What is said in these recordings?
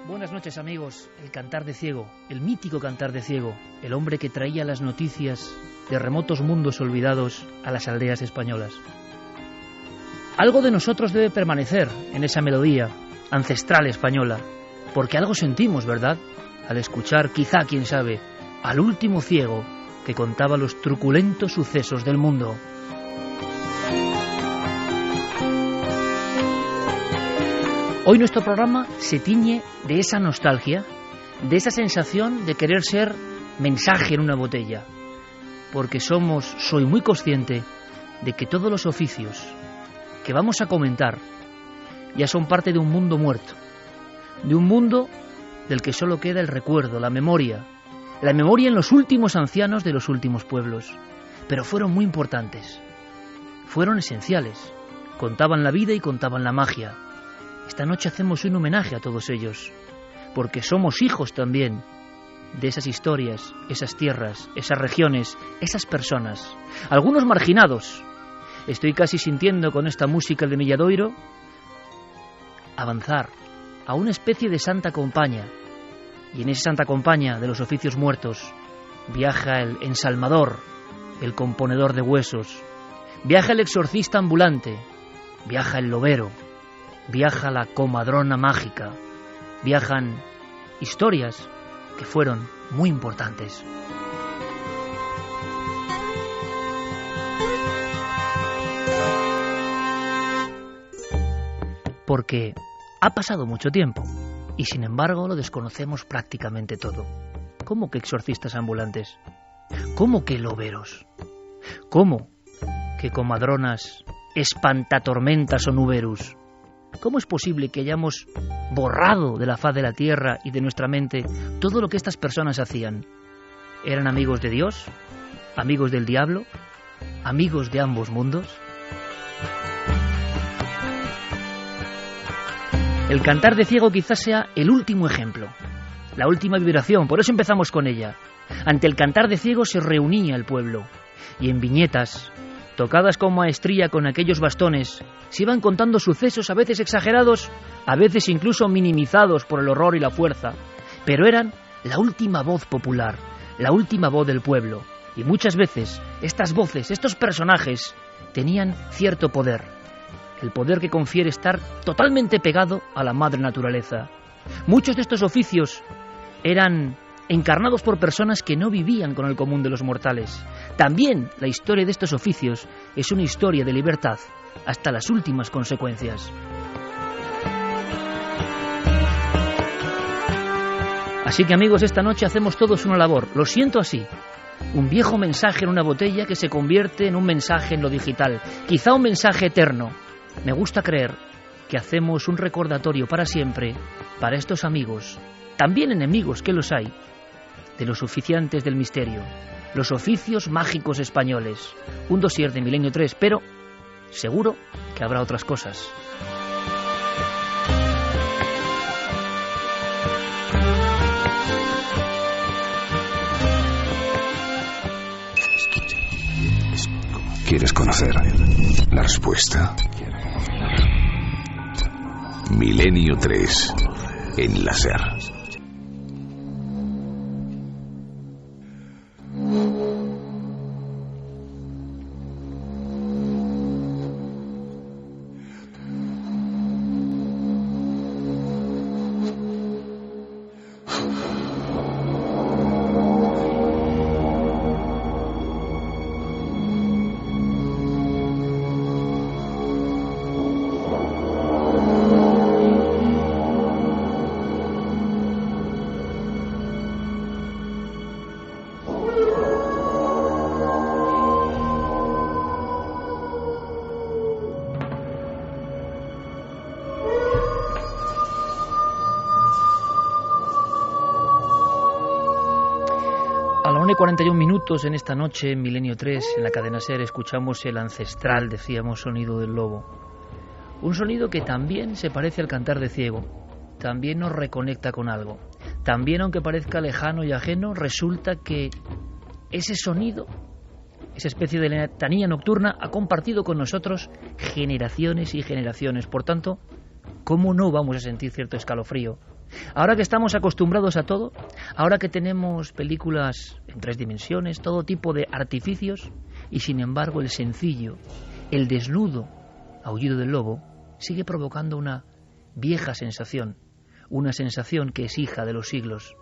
Buenas noches, amigos. El Cantar de Ciego, el mítico Cantar de Ciego, el hombre que traía las noticias de remotos mundos olvidados a las aldeas españolas. Algo de nosotros debe permanecer en esa melodía ancestral española, porque algo sentimos, ¿verdad?, al escuchar, quizá, quién sabe, al último ciego que contaba los truculentos sucesos del mundo. Hoy nuestro programa se tiñe de esa nostalgia, de esa sensación de querer ser mensaje en una botella, porque soy muy consciente de que todos los oficios que vamos a comentar ya son parte de un mundo muerto, de un mundo del que solo queda el recuerdo, la memoria en los últimos ancianos de los últimos pueblos, pero fueron muy importantes, fueron esenciales, contaban la vida y contaban la magia. Esta noche hacemos un homenaje a todos ellos, porque somos hijos también de esas historias, esas tierras, esas regiones, esas personas, algunos marginados. Estoy casi sintiendo con esta música de Milladoiro avanzar a una especie de Santa Compaña, y en esa Santa Compaña de los oficios muertos viaja el ensalmador, el componedor de huesos, viaja el exorcista ambulante, viaja el lobero, viaja la comadrona mágica, viajan historias que fueron muy importantes. Porque ha pasado mucho tiempo y sin embargo lo desconocemos prácticamente todo. ¿Cómo que exorcistas ambulantes? ¿Cómo que loberos? ¿Cómo que comadronas, espantatormentas o nuberus? ¿Cómo es posible que hayamos borrado de la faz de la tierra y de nuestra mente todo lo que estas personas hacían? ¿Eran amigos de Dios? ¿Amigos del diablo? ¿Amigos de ambos mundos? El Cantar de Ciego quizás sea el último ejemplo, la última vibración, por eso empezamos con ella. Ante el Cantar de Ciego se reunía el pueblo, y en viñetas, tocadas con maestría con aquellos bastones, se iban contando sucesos a veces exagerados, a veces incluso minimizados por el horror y la fuerza, pero eran la última voz popular, la última voz del pueblo, y muchas veces estas voces, estos personajes, tenían cierto poder, el poder que confiere estar totalmente pegado a la madre naturaleza. Muchos de estos oficios eran encarnados por personas que no vivían con el común de los mortales. También la historia de estos oficios es una historia de libertad hasta las últimas consecuencias. Así que, amigos, esta noche hacemos todos una labor, lo siento así, un viejo mensaje en una botella que se convierte en un mensaje en lo digital, quizá un mensaje eterno. Me gusta creer que hacemos un recordatorio para siempre para estos amigos, también enemigos que los hay, de los oficiantes del misterio, los oficios mágicos españoles, un dossier de Milenio 3, pero seguro que habrá otras cosas. ¿Quieres conocer la respuesta? Milenio 3 en la SER. A la 1:41 minutos en esta noche, en Milenio 3, en la cadena SER, escuchamos el ancestral, decíamos, sonido del lobo. Un sonido que también se parece al Cantar de Ciego, también nos reconecta con algo. También, aunque parezca lejano y ajeno, resulta que ese sonido, esa especie de letanía nocturna, ha compartido con nosotros generaciones y generaciones. Por tanto, ¿cómo no vamos a sentir cierto escalofrío Ahora que estamos acostumbrados a todo, ahora que tenemos películas en 3 dimensiones, todo tipo de artificios, y sin embargo el sencillo, el desnudo aullido del lobo sigue provocando una vieja sensación, una sensación que es hija de los siglos.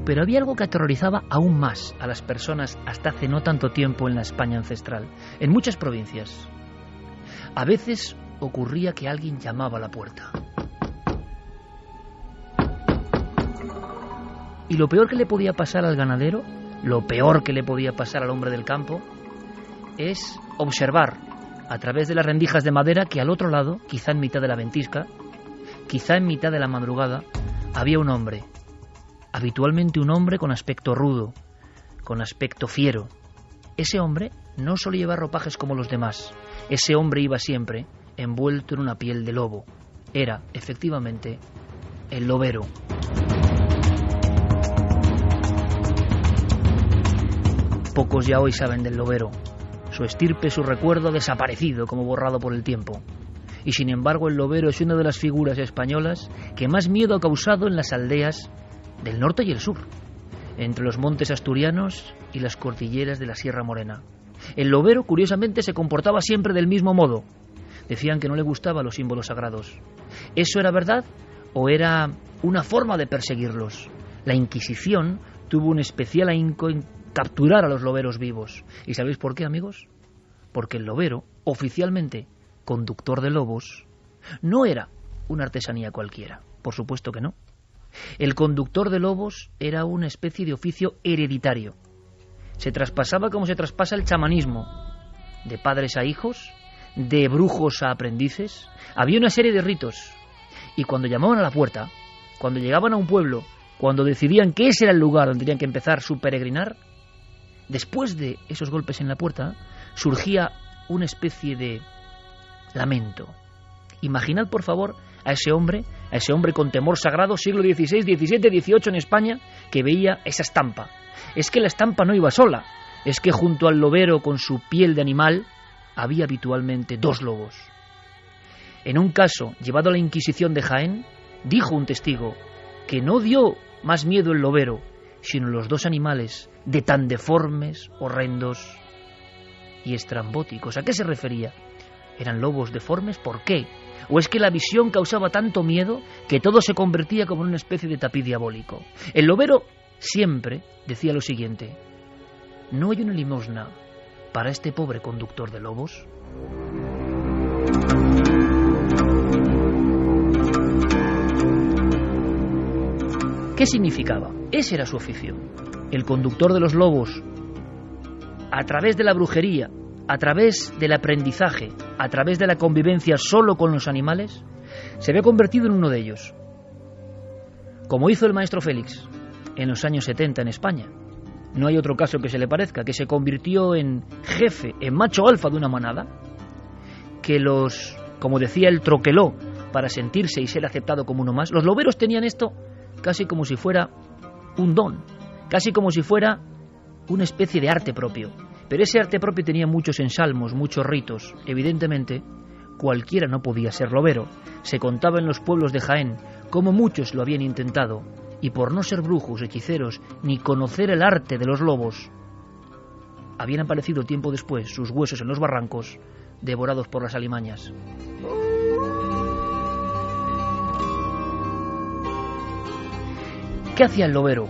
Pero había algo que aterrorizaba aún más a las personas hasta hace no tanto tiempo en la España ancestral, en muchas provincias. A veces ocurría que alguien llamaba a la puerta. Y lo peor que le podía pasar al ganadero, lo peor que le podía pasar al hombre del campo, es observar a través de las rendijas de madera que al otro lado, quizá en mitad de la ventisca, quizá en mitad de la madrugada, había un hombre. Habitualmente un hombre con aspecto rudo, con aspecto fiero. Ese hombre no solía llevar ropajes como los demás. Ese hombre iba siempre envuelto en una piel de lobo. Era, efectivamente, el lobero. Pocos ya hoy saben del lobero. Su estirpe, su recuerdo ha desaparecido como borrado por el tiempo. Y sin embargo el lobero es una de las figuras españolas que más miedo ha causado en las aldeas del norte y el sur, entre los montes asturianos y las cordilleras de la Sierra Morena. El lobero, curiosamente, se comportaba siempre del mismo modo. Decían que no le gustaban los símbolos sagrados. ¿Eso era verdad o era una forma de perseguirlos? La Inquisición tuvo un especial ahínco en capturar a los loberos vivos. ¿Y sabéis por qué, amigos? Porque el lobero, oficialmente conductor de lobos, no era una artesanía cualquiera. Por supuesto que no. El conductor de lobos era una especie de oficio hereditario. Se traspasaba como se traspasa el chamanismo, de padres a hijos, de brujos a aprendices. Había una serie de ritos, y cuando llamaban a la puerta, cuando llegaban a un pueblo, cuando decidían que ese era el lugar donde tenían que empezar su peregrinar, después de esos golpes en la puerta, surgía una especie de lamento. Imaginad, por favor, a ese hombre con temor sagrado, siglo XVI, XVII, XVIII en España, que veía esa estampa. Es que la estampa no iba sola, es que junto al lobero con su piel de animal había habitualmente 2 lobos. En un caso llevado a la Inquisición de Jaén, dijo un testigo que no dio más miedo el lobero, sino los 2 animales de tan deformes, horrendos y estrambóticos. ¿A qué se refería? ¿Eran lobos deformes? ¿Por qué? ¿O es que la visión causaba tanto miedo que todo se convertía como en una especie de tapiz diabólico? El lobero siempre decía lo siguiente: ¿no hay una limosna para este pobre conductor de lobos? ¿Qué significaba? Ese era su oficio. El conductor de los lobos, a través de la brujería, a través del aprendizaje, a través de la convivencia solo con los animales, se había convertido en uno de ellos. Como hizo el maestro Félix en los años 70 en España. No hay otro caso que se le parezca, que se convirtió en jefe, en macho alfa de una manada, que los, como decía, él troqueló para sentirse y ser aceptado como uno más. Los loberos tenían esto casi como si fuera un don, casi como si fuera una especie de arte propio. Pero ese arte propio tenía muchos ensalmos, muchos ritos. Evidentemente, cualquiera no podía ser lobero. Se contaba en los pueblos de Jaén cómo muchos lo habían intentado, y por no ser brujos, hechiceros, ni conocer el arte de los lobos, habían aparecido tiempo después sus huesos en los barrancos, devorados por las alimañas. ¿Qué hacía el lobero?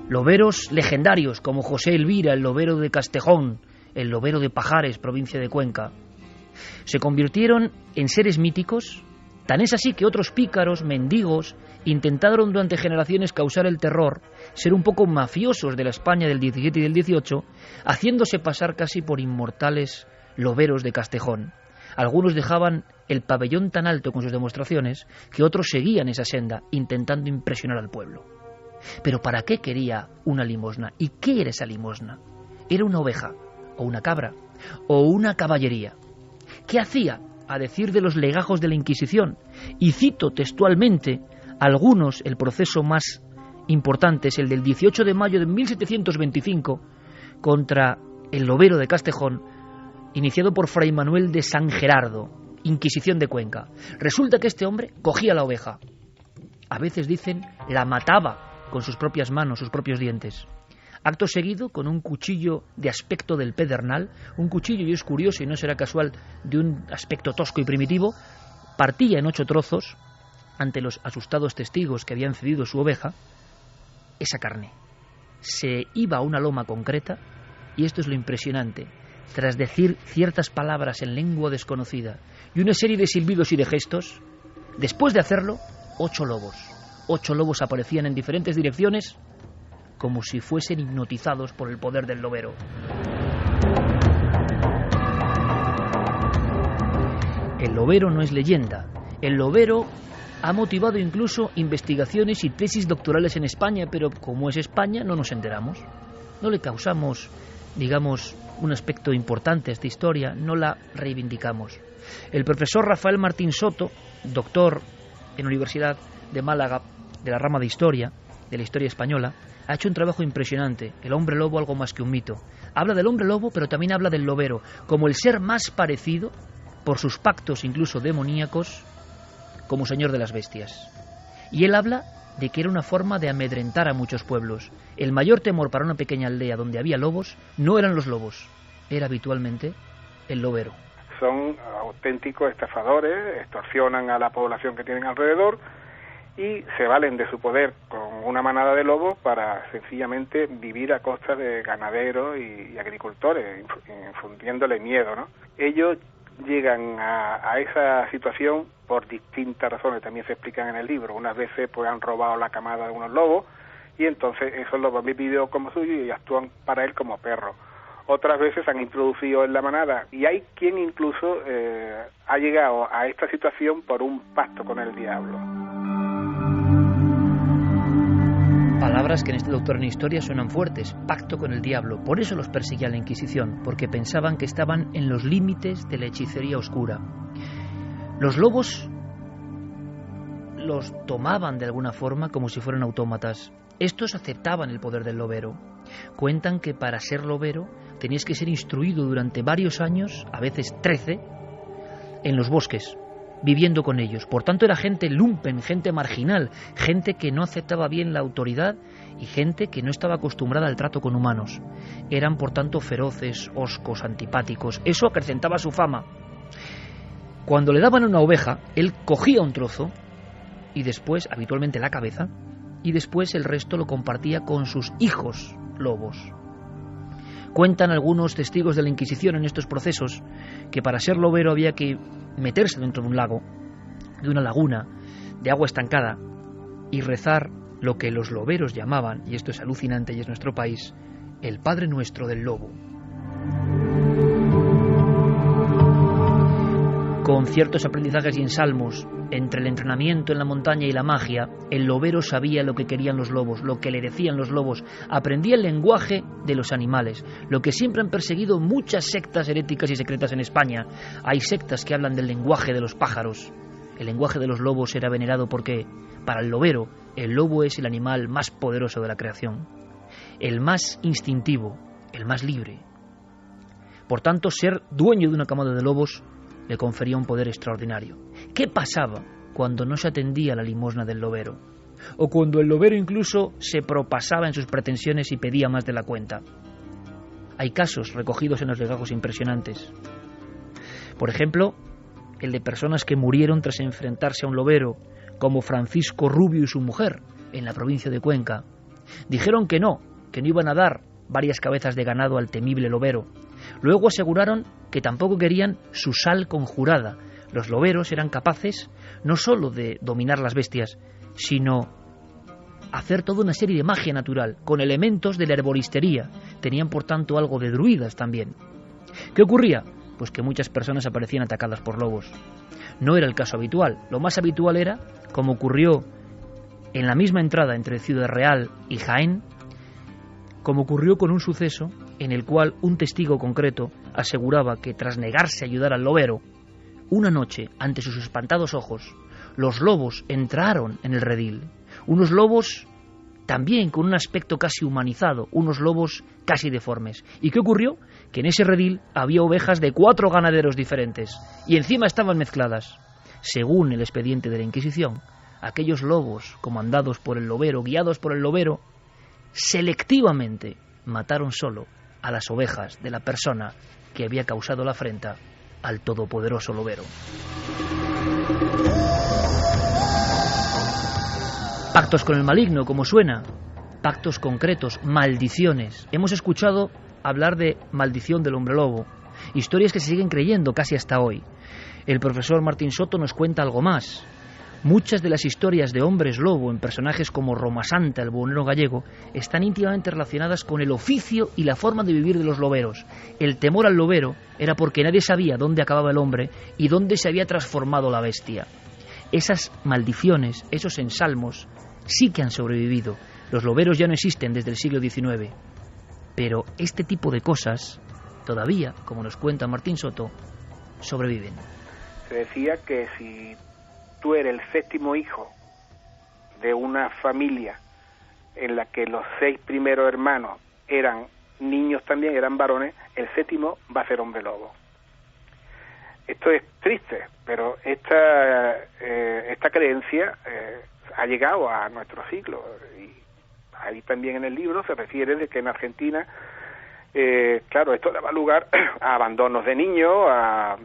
Loberos legendarios como José Elvira, el lobero de Castejón, el lobero de Pajares, provincia de Cuenca, se convirtieron en seres míticos. Tan es así que otros pícaros, mendigos, intentaron durante generaciones causar el terror, ser un poco mafiosos de la España del 17 y del 18, haciéndose pasar casi por inmortales loberos de Castejón. Algunos dejaban el pabellón tan alto con sus demostraciones que otros seguían esa senda, intentando impresionar al pueblo. Pero ¿para qué quería una limosna? ¿Y qué era esa limosna? ¿Era una oveja, o una cabra, o una caballería? ¿Qué hacía? A decir de los legajos de la Inquisición, y cito textualmente algunos, el proceso más importante es el del 18 de mayo de 1725 contra el lobero de Castejón, iniciado por Fray Manuel de San Gerardo, Inquisición de Cuenca. Resulta que este hombre cogía la oveja. A veces dicen, la mataba con sus propias manos, sus propios dientes. Acto seguido, con un cuchillo de aspecto del pedernal, un cuchillo, y es curioso y no será casual, de un aspecto tosco y primitivo, partía en 8 trozos, ante los asustados testigos que habían cedido su oveja, esa carne. Se iba a una loma concreta, y esto es lo impresionante, tras decir ciertas palabras en lengua desconocida y una serie de silbidos y de gestos, después de hacerlo, 8 lobos. 8 lobos aparecían en diferentes direcciones, como si fuesen hipnotizados por el poder del lobero. El lobero no es leyenda. El lobero ha motivado incluso investigaciones y tesis doctorales en España, pero como es España no nos enteramos. No le causamos, digamos, un aspecto importante a esta historia, no la reivindicamos. El profesor Rafael Martín Soto, doctor en la Universidad de Málaga, de la rama de Historia, de la Historia española, ha hecho un trabajo impresionante. El hombre lobo, algo más que un mito. Habla del hombre lobo, pero también habla del lobero, como el ser más parecido, por sus pactos incluso demoníacos, como señor de las bestias. Y él habla de que era una forma de amedrentar a muchos pueblos. El mayor temor para una pequeña aldea donde había lobos no eran los lobos, era habitualmente el lobero. Son auténticos estafadores, extorsionan a la población que tienen alrededor y se valen de su poder con una manada de lobos para sencillamente vivir a costa de ganaderos y agricultores, infundiéndole miedo, ¿no? Ellos llegan a esa situación por distintas razones, también se explican en el libro. Unas veces pues han robado la camada de unos lobos y entonces esos lobos han vivido como suyos y actúan para él como perros. Otras veces han introducido en la manada y hay quien incluso ha llegado a esta situación por un pacto con el diablo. Palabras que en este doctor en historia suenan fuertes, pacto con el diablo. Por eso los perseguía la Inquisición, porque pensaban que estaban en los límites de la hechicería oscura. Los lobos los tomaban de alguna forma como si fueran autómatas. Estos aceptaban el poder del lobero. Cuentan que para ser lobero tenías que ser instruido durante varios años, a veces 13, en los bosques, viviendo con ellos. Por tanto era gente lumpen, gente marginal, gente que no aceptaba bien la autoridad y gente que no estaba acostumbrada al trato con humanos. Eran por tanto feroces, hoscos, antipáticos. Eso acrecentaba su fama. Cuando le daban una oveja, él cogía un trozo y después, habitualmente la cabeza, y después el resto lo compartía con sus hijos lobos. Cuentan algunos testigos de la Inquisición en estos procesos que para ser lobero había que meterse dentro de un lago, de una laguna, de agua estancada, y rezar lo que los loberos llamaban, y esto es alucinante y es nuestro país, el Padre Nuestro del Lobo. Con ciertos aprendizajes y ensalmos, entre el entrenamiento en la montaña y la magia, el lobero sabía lo que querían los lobos, lo que le decían los lobos, aprendía el lenguaje de los animales, lo que siempre han perseguido muchas sectas heréticas y secretas en España. Hay sectas que hablan del lenguaje de los pájaros. El lenguaje de los lobos era venerado porque, para el lobero, el lobo es el animal más poderoso de la creación, el más instintivo, el más libre. Por tanto, ser dueño de una camada de lobos le confería un poder extraordinario. ¿Qué pasaba cuando no se atendía a la limosna del lobero? O cuando el lobero incluso se propasaba en sus pretensiones y pedía más de la cuenta. Hay casos recogidos en los legajos impresionantes. Por ejemplo, el de personas que murieron tras enfrentarse a un lobero, como Francisco Rubio y su mujer, en la provincia de Cuenca. Dijeron que no iban a dar varias cabezas de ganado al temible lobero. Luego aseguraron que tampoco querían su sal conjurada. Los loberos eran capaces no solo de dominar las bestias, sino hacer toda una serie de magia natural, con elementos de la herboristería. Tenían por tanto algo de druidas también. ¿Qué ocurría? Pues que muchas personas aparecían atacadas por lobos. No era el caso habitual. Lo más habitual era, como ocurrió en la misma entrada entre Ciudad Real y Jaén, como ocurrió con un suceso en el cual un testigo concreto aseguraba que tras negarse a ayudar al lobero, una noche, ante sus espantados ojos, los lobos entraron en el redil. Unos lobos también con un aspecto casi humanizado, unos lobos casi deformes. ¿Y qué ocurrió? que en ese redil había ovejas de 4 ganaderos diferentes, y encima estaban mezcladas. Según el expediente de la Inquisición, aquellos lobos, comandados por el lobero, guiados por el lobero, selectivamente mataron solo a las ovejas de la persona que había causado la afrenta al todopoderoso lobero. Pactos con el maligno, como suena, pactos concretos, maldiciones. Hemos escuchado hablar de maldición del hombre lobo, historias que se siguen creyendo casi hasta hoy. El profesor Martín Soto nos cuenta algo más. Muchas de las historias de hombres lobo en personajes como Roma Santa, el buhonero gallego, están íntimamente relacionadas con el oficio y la forma de vivir de los loberos. El temor al lobero era porque nadie sabía dónde acababa el hombre y dónde se había transformado la bestia. Esas maldiciones, esos ensalmos, sí que han sobrevivido. Los loberos ya no existen desde el siglo XIX. Pero este tipo de cosas, todavía, como nos cuenta Martín Soto, sobreviven. Se decía que si tú eres el 7º hijo de una familia en la que los 6 primeros hermanos eran niños también, eran varones, el 7º va a ser hombre lobo. Esto es triste, pero esta creencia ha llegado a nuestro siglo, y ahí también en el libro se refiere de que en Argentina, claro, esto daba lugar a abandonos de niños, a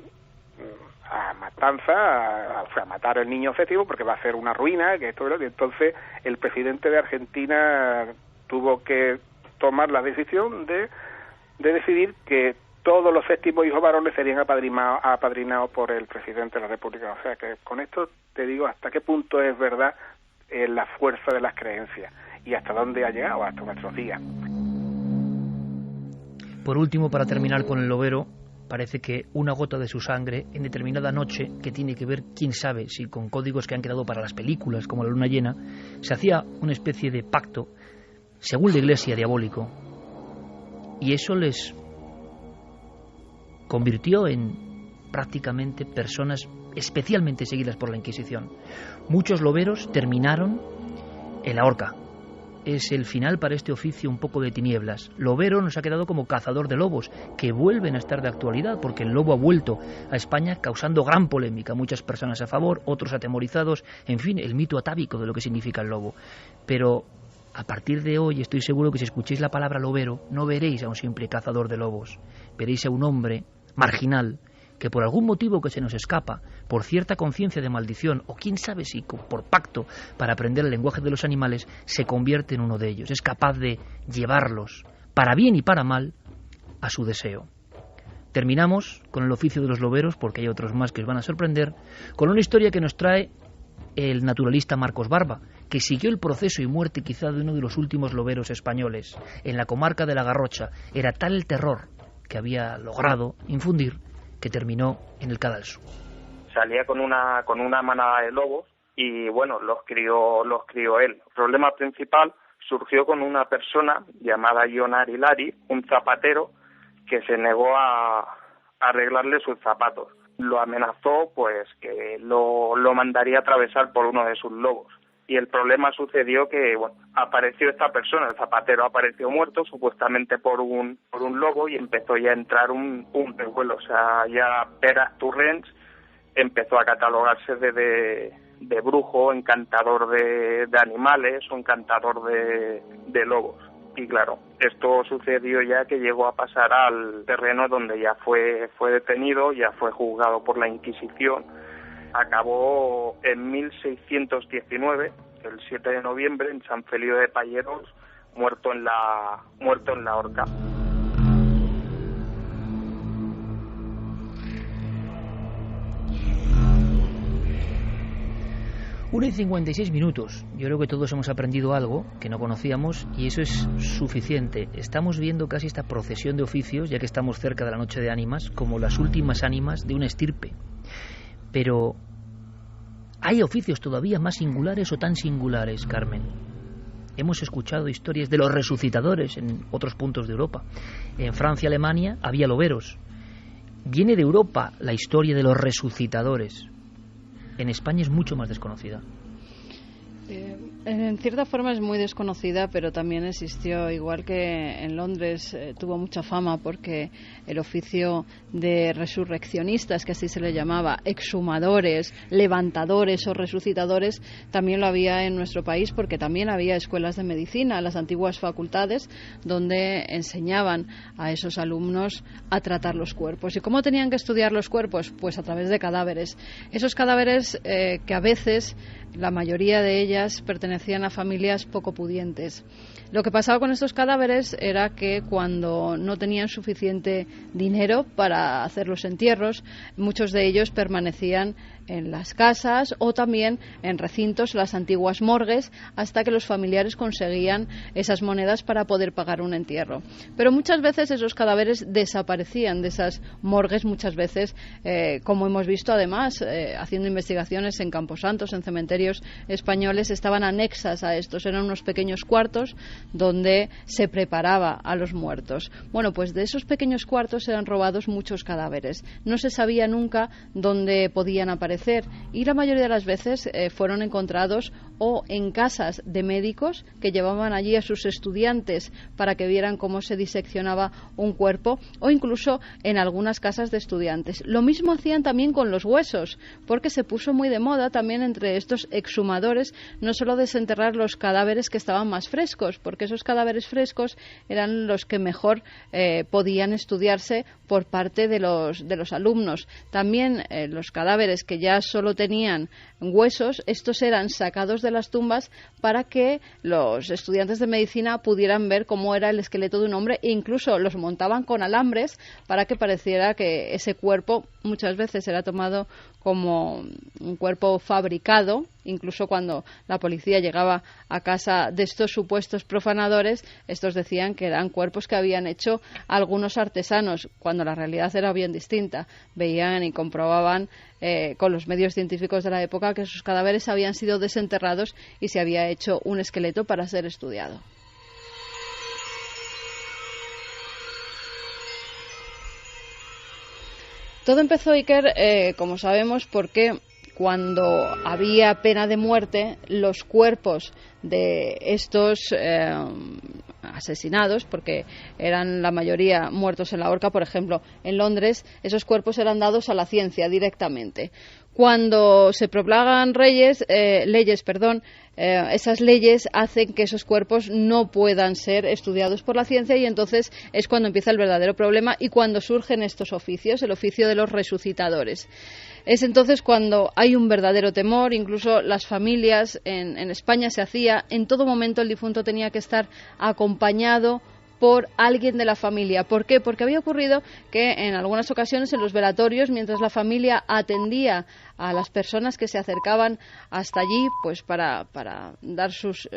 matanza, a matar al niño objetivo porque va a ser una ruina, que esto, y entonces el presidente de Argentina tuvo que tomar la decisión de decidir que todos los 7º hijos varones serían apadrinados por el presidente de la República. O sea que con esto te digo hasta qué punto es verdad la fuerza de las creencias y hasta dónde ha llegado hasta nuestros días. Por último, para terminar con el lobero, parece que una gota de su sangre en determinada noche, que tiene que ver, quién sabe, si con códigos que han quedado para las películas, como la luna llena, se hacía una especie de pacto, según la Iglesia, diabólico, y eso les convirtió en prácticamente personas especialmente seguidas por la Inquisición. Muchos loberos terminaron en la horca. Es el final para este oficio un poco de tinieblas. Lobero nos ha quedado como cazador de lobos, que vuelven a estar de actualidad, porque el lobo ha vuelto a España causando gran polémica. Muchas personas a favor, otros atemorizados, en fin, el mito atávico de lo que significa el lobo. Pero a partir de hoy estoy seguro que si escuchéis la palabra lobero, no veréis a un simple cazador de lobos. Veréis a un hombre marginal, que por algún motivo que se nos escapa, por cierta conciencia de maldición, o quién sabe si por pacto para aprender el lenguaje de los animales, se convierte en uno de ellos. Es capaz de llevarlos, para bien y para mal, a su deseo. Terminamos con el oficio de los loberos, porque hay otros más que os van a sorprender, con una historia que nos trae el naturalista Marcos Barba, que siguió el proceso y muerte quizá de uno de los últimos loberos españoles. En la comarca de la Garrocha era tal el terror que había logrado infundir que terminó en el cadalso. Salía con una manada de lobos y bueno, los crió él. El problema principal surgió con una persona llamada John Arilari, un zapatero que se negó a arreglarle sus zapatos. Lo amenazó pues que lo mandaría a atravesar por uno de sus lobos. Y el problema sucedió que, bueno, apareció esta persona, el zapatero apareció muerto, supuestamente por un lobo, y empezó ya a entrar un revuelo. O sea, ya Pere Torrents empezó a catalogarse de brujo, encantador de animales o encantador de lobos. Y claro, esto sucedió ya que llegó a pasar al terreno donde ya fue detenido, ya fue juzgado por la Inquisición. Acabó en 1619, el 7 de noviembre, en San Feliu de Palleros, muerto en la horca. Una y 56 minutos. Yo creo que todos hemos aprendido algo que no conocíamos y eso es suficiente. Estamos viendo casi esta procesión de oficios, ya que estamos cerca de la Noche de Ánimas, como las últimas ánimas de una estirpe. Pero ¿hay oficios todavía más singulares o tan singulares, Carmen? Hemos escuchado historias de los resucitadores en otros puntos de Europa. En Francia y Alemania había loberos. Viene de Europa la historia de los resucitadores. En España es mucho más desconocida. En cierta forma es muy desconocida, pero también existió, igual que en Londres tuvo mucha fama porque el oficio de resurreccionistas, que así se le llamaba, exhumadores, levantadores o resucitadores, también lo había en nuestro país, porque también había escuelas de medicina, las antiguas facultades, donde enseñaban a esos alumnos a tratar los cuerpos. ¿Y cómo tenían que estudiar los cuerpos? Pues a través de cadáveres. Esos cadáveres que a veces, la mayoría de ellas, pertenecían a familias poco pudientes. Lo que pasaba con estos cadáveres era que cuando no tenían suficiente dinero para hacer los entierros, muchos de ellos permanecían en las casas o también en recintos, las antiguas morgues, hasta que los familiares conseguían esas monedas para poder pagar un entierro. Pero muchas veces esos cadáveres desaparecían de esas morgues, muchas veces, como hemos visto además, haciendo investigaciones en camposantos, en cementerios españoles, estaban anexas a estos, eran unos pequeños cuartos donde se preparaba a los muertos. Bueno, pues de esos pequeños cuartos eran robados muchos cadáveres. No se sabía nunca dónde podían aparecer y la mayoría de las veces fueron encontrados o en casas de médicos que llevaban allí a sus estudiantes para que vieran cómo se diseccionaba un cuerpo, o incluso en algunas casas de estudiantes. Lo mismo hacían también con los huesos, porque se puso muy de moda también entre estos exhumadores no solo desenterrar los cadáveres que estaban más frescos, porque esos cadáveres frescos eran los que mejor podían estudiarse por parte de los alumnos. También los cadáveres que ya solo tenían huesos, estos eran sacados de las tumbas para que los estudiantes de medicina pudieran ver cómo era el esqueleto de un hombre, e incluso los montaban con alambres para que pareciera que ese cuerpo muchas veces era tomado como un cuerpo fabricado. Incluso cuando la policía llegaba a casa de estos supuestos profanadores, estos decían que eran cuerpos que habían hecho algunos artesanos, cuando la realidad era bien distinta. Veían y comprobaban con los medios científicos de la época que sus cadáveres habían sido desenterrados y se había hecho un esqueleto para ser estudiado. Todo empezó, Iker, como sabemos, porque cuando había pena de muerte, los cuerpos de estos asesinados, porque eran la mayoría muertos en la horca, por ejemplo, en Londres, esos cuerpos eran dados a la ciencia directamente. Cuando se promulgan leyes, esas leyes hacen que esos cuerpos no puedan ser estudiados por la ciencia, y entonces es cuando empieza el verdadero problema y cuando surgen estos oficios, el oficio de los resucitadores. Es entonces cuando hay un verdadero temor. Incluso las familias en España se hacía, en todo momento el difunto tenía que estar acompañado por alguien de la familia. ¿Por qué? Porque había ocurrido que en algunas ocasiones en los velatorios, mientras la familia atendía a las personas que se acercaban hasta allí, pues para dar sus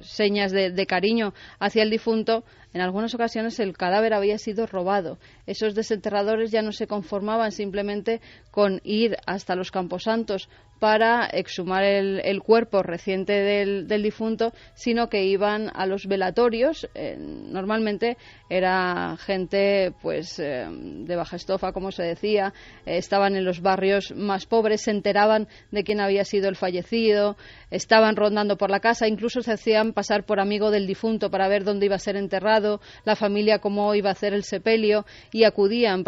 señas de cariño hacia el difunto, en algunas ocasiones el cadáver había sido robado. Esos desenterradores ya no se conformaban simplemente con ir hasta los camposantos para exhumar el cuerpo reciente del difunto, sino que iban a los velatorios. Normalmente era gente pues de baja estofa, como se decía, estaban en los barrios más pobres, se enteraban de quién había sido el fallecido, estaban rondando por la casa, incluso se hacían pasar por amigo del difunto para ver dónde iba a ser enterrado, la familia cómo iba a hacer el sepelio, y acudían,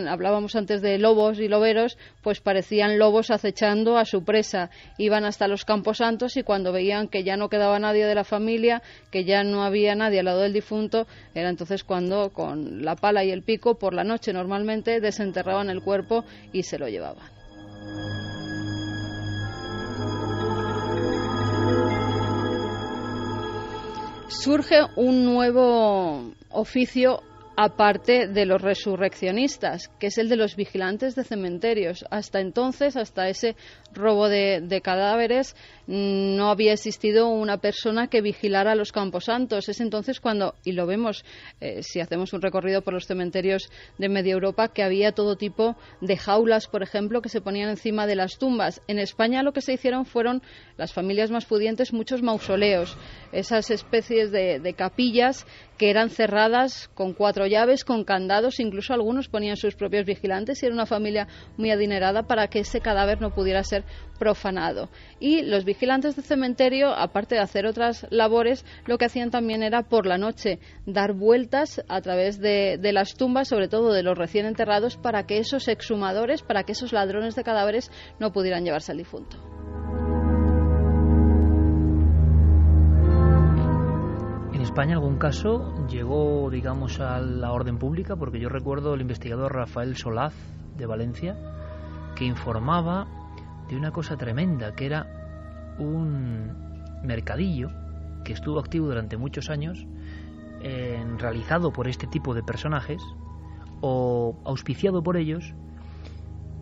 hablábamos antes de lobos y loberos, pues parecían lobos acechando a su presa. Iban hasta los camposantos y cuando veían que ya no quedaba nadie de la familia, que ya no había nadie al lado del difunto, era entonces cuando con la pala y el pico, por la noche normalmente, desenterraban el cuerpo y se lo llevaban. Surge un nuevo oficio aparte de los resurreccionistas, que es el de los vigilantes de cementerios. Hasta entonces, hasta ese robo de cadáveres, no había existido una persona que vigilara los camposantos. Es entonces cuando, y lo vemos si hacemos un recorrido por los cementerios de media Europa, que había todo tipo de jaulas, por ejemplo, que se ponían encima de las tumbas. En España lo que se hicieron fueron, las familias más pudientes, muchos mausoleos, esas especies de capillas que eran cerradas con 4 llaves, con candados, incluso algunos ponían sus propios vigilantes y era una familia muy adinerada para que ese cadáver no pudiera ser profanado. Y los vigilantes del cementerio, aparte de hacer otras labores, lo que hacían también era por la noche dar vueltas a través de las tumbas, sobre todo de los recién enterrados, para que esos exhumadores, para que esos ladrones de cadáveres no pudieran llevarse al difunto. ¿En España algún caso llegó, digamos, a la orden pública? Porque yo recuerdo el investigador Rafael Solaz, de Valencia, que informaba de una cosa tremenda, que era un mercadillo que estuvo activo durante muchos años, realizado por este tipo de personajes o auspiciado por ellos,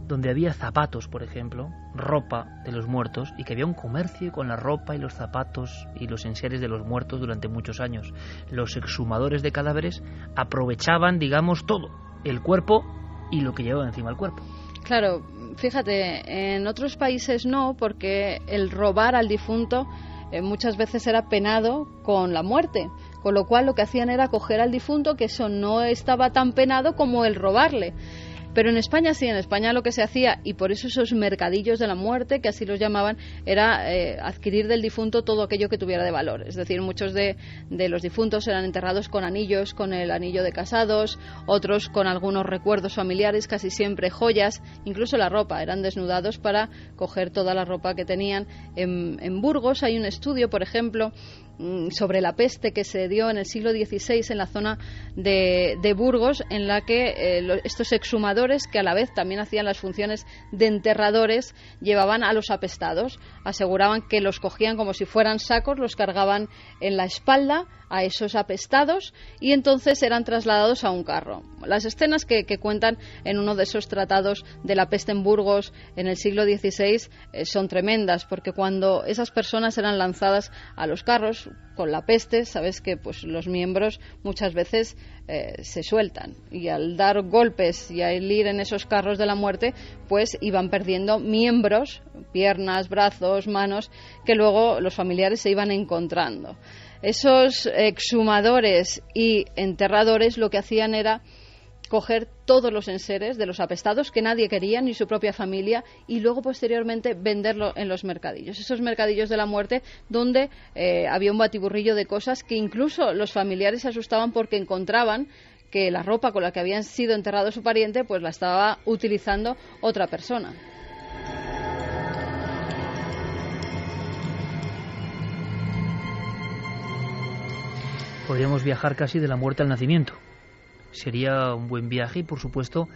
donde había zapatos, por ejemplo, ropa de los muertos, y que había un comercio con la ropa y los zapatos y los enseres de los muertos durante muchos años. Los exhumadores de cadáveres aprovechaban, digamos, todo, el cuerpo y lo que llevaba encima del cuerpo. Claro, fíjate, en otros países no, porque el robar al difunto muchas veces era penado con la muerte, con lo cual lo que hacían era coger al difunto, que eso no estaba tan penado como el robarle. Pero en España sí, en España lo que se hacía, y por eso esos mercadillos de la muerte, que así los llamaban, era adquirir del difunto todo aquello que tuviera de valor. Es decir, muchos de los difuntos eran enterrados con anillos, con el anillo de casados, otros con algunos recuerdos familiares, casi siempre joyas, incluso la ropa. Eran desnudados para coger toda la ropa que tenían. En Burgos hay un estudio, por ejemplo, sobre la peste que se dio en el siglo XVI en la zona de Burgos, en la que estos exhumadores, que a la vez también hacían las funciones de enterradores, llevaban a los apestados. Aseguraban que los cogían como si fueran sacos, los cargaban en la espalda a esos apestados y entonces eran trasladados a un carro. Las escenas que cuentan en uno de esos tratados de la peste en Burgos en el siglo XVI son tremendas, porque cuando esas personas eran lanzadas a los carros con la peste, sabes que pues los miembros muchas veces se sueltan, y al dar golpes y al ir en esos carros de la muerte pues iban perdiendo miembros, piernas, brazos, manos, que luego los familiares se iban encontrando. Esos exhumadores y enterradores lo que hacían era coger todos los enseres de los apestados que nadie quería, ni su propia familia, y luego posteriormente venderlo en los mercadillos. Esos mercadillos de la muerte donde había un batiburrillo de cosas que incluso los familiares se asustaban porque encontraban que la ropa con la que habían sido enterrado su pariente pues la estaba utilizando otra persona. Podríamos viajar casi de la muerte al nacimiento. Sería un buen viaje y, por supuesto,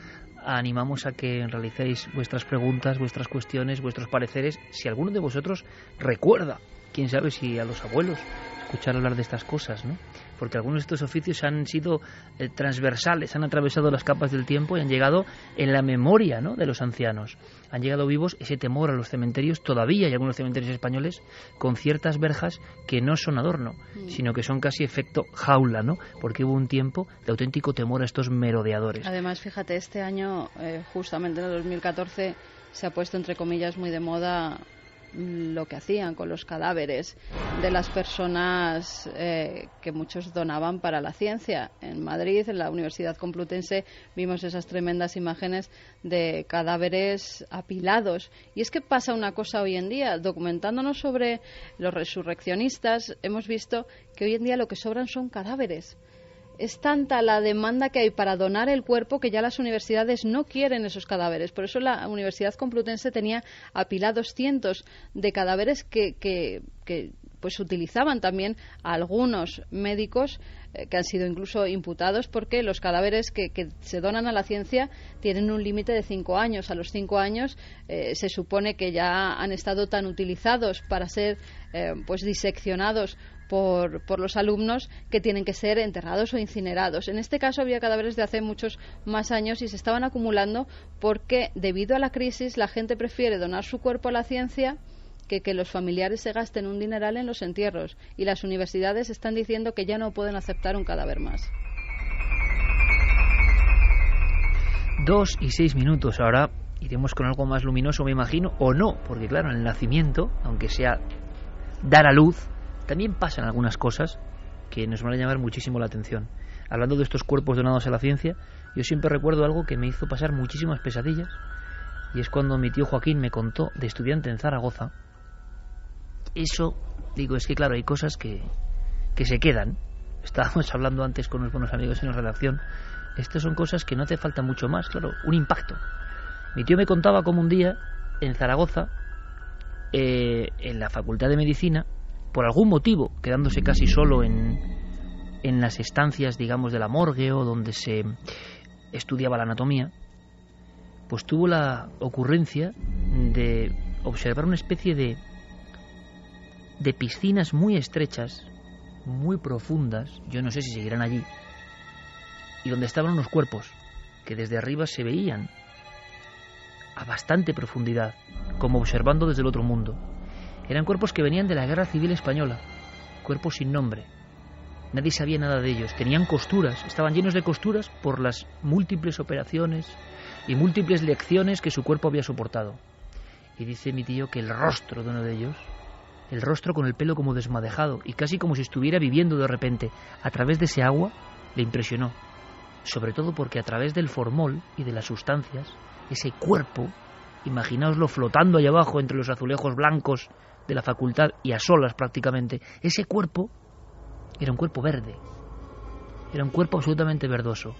animamos a que realicéis vuestras preguntas, vuestras cuestiones, vuestros pareceres. Si alguno de vosotros recuerda, quién sabe si a los abuelos, escuchar hablar de estas cosas, ¿no? Porque algunos de estos oficios han sido transversales, han atravesado las capas del tiempo y han llegado en la memoria, ¿no?, de los ancianos. Han llegado vivos. Ese temor a los cementerios. Todavía hay algunos cementerios españoles con ciertas verjas que no son adorno, sino que son casi efecto jaula, ¿no? Porque hubo un tiempo de auténtico temor a estos merodeadores. Además, fíjate, este año, justamente en el 2014, se ha puesto entre comillas muy de moda lo que hacían con los cadáveres de las personas que muchos donaban para la ciencia. En Madrid, en la Universidad Complutense, vimos esas tremendas imágenes de cadáveres apilados. Y es que pasa una cosa hoy en día, documentándonos sobre los resurreccionistas, hemos visto que hoy en día lo que sobran son cadáveres. Es tanta la demanda que hay para donar el cuerpo que ya las universidades no quieren esos cadáveres. Por eso la Universidad Complutense tenía apilados cientos de cadáveres que pues utilizaban también a algunos médicos que han sido incluso imputados, porque los cadáveres que se donan a la ciencia tienen un límite de 5 años. A los 5 años se supone que ya han estado tan utilizados para ser pues diseccionados por los alumnos, que tienen que ser enterrados o incinerados. En este caso había cadáveres de hace muchos más años y se estaban acumulando porque debido a la crisis la gente prefiere donar su cuerpo a la ciencia que los familiares se gasten un dineral en los entierros, y las universidades están diciendo que ya no pueden aceptar un cadáver más. 2:06. Ahora iremos con algo más luminoso, me imagino, o no, porque claro, en el nacimiento, aunque sea dar a luz, también pasan algunas cosas que nos van a llamar muchísimo la atención. hablando de estos cuerpos donados a la ciencia, yo siempre recuerdo algo que me hizo pasar muchísimas pesadillas, y es cuando mi tío Joaquín me contó, de estudiante en Zaragoza, eso, digo, es que claro, hay cosas que se quedan. Estábamos hablando antes con unos buenos amigos en la redacción, estas son cosas que no hace falta mucho más, claro, un impacto. Mi tío me contaba cómo un día, en Zaragoza, en la Facultad de Medicina, por algún motivo, quedándose casi solo en las estancias, digamos, de la morgue o donde se estudiaba la anatomía, pues tuvo la ocurrencia de observar una especie de piscinas muy estrechas, muy profundas, yo no sé si seguirán allí, y donde estaban unos cuerpos que desde arriba se veían a bastante profundidad, como observando desde el otro mundo. Eran cuerpos que venían de la Guerra Civil Española, cuerpos sin nombre. Nadie sabía nada de ellos. Tenían costuras, estaban llenos de costuras por las múltiples operaciones y múltiples lecciones que su cuerpo había soportado. Y dice mi tío que el rostro de uno de ellos, el rostro con el pelo como desmadejado y casi como si estuviera viviendo de repente a través de ese agua, le impresionó. Sobre todo porque a través del formol y de las sustancias, ese cuerpo, imaginaoslo flotando allá abajo entre los azulejos blancos de la facultad y a solas prácticamente, ese cuerpo era un cuerpo verde, era un cuerpo absolutamente verdoso.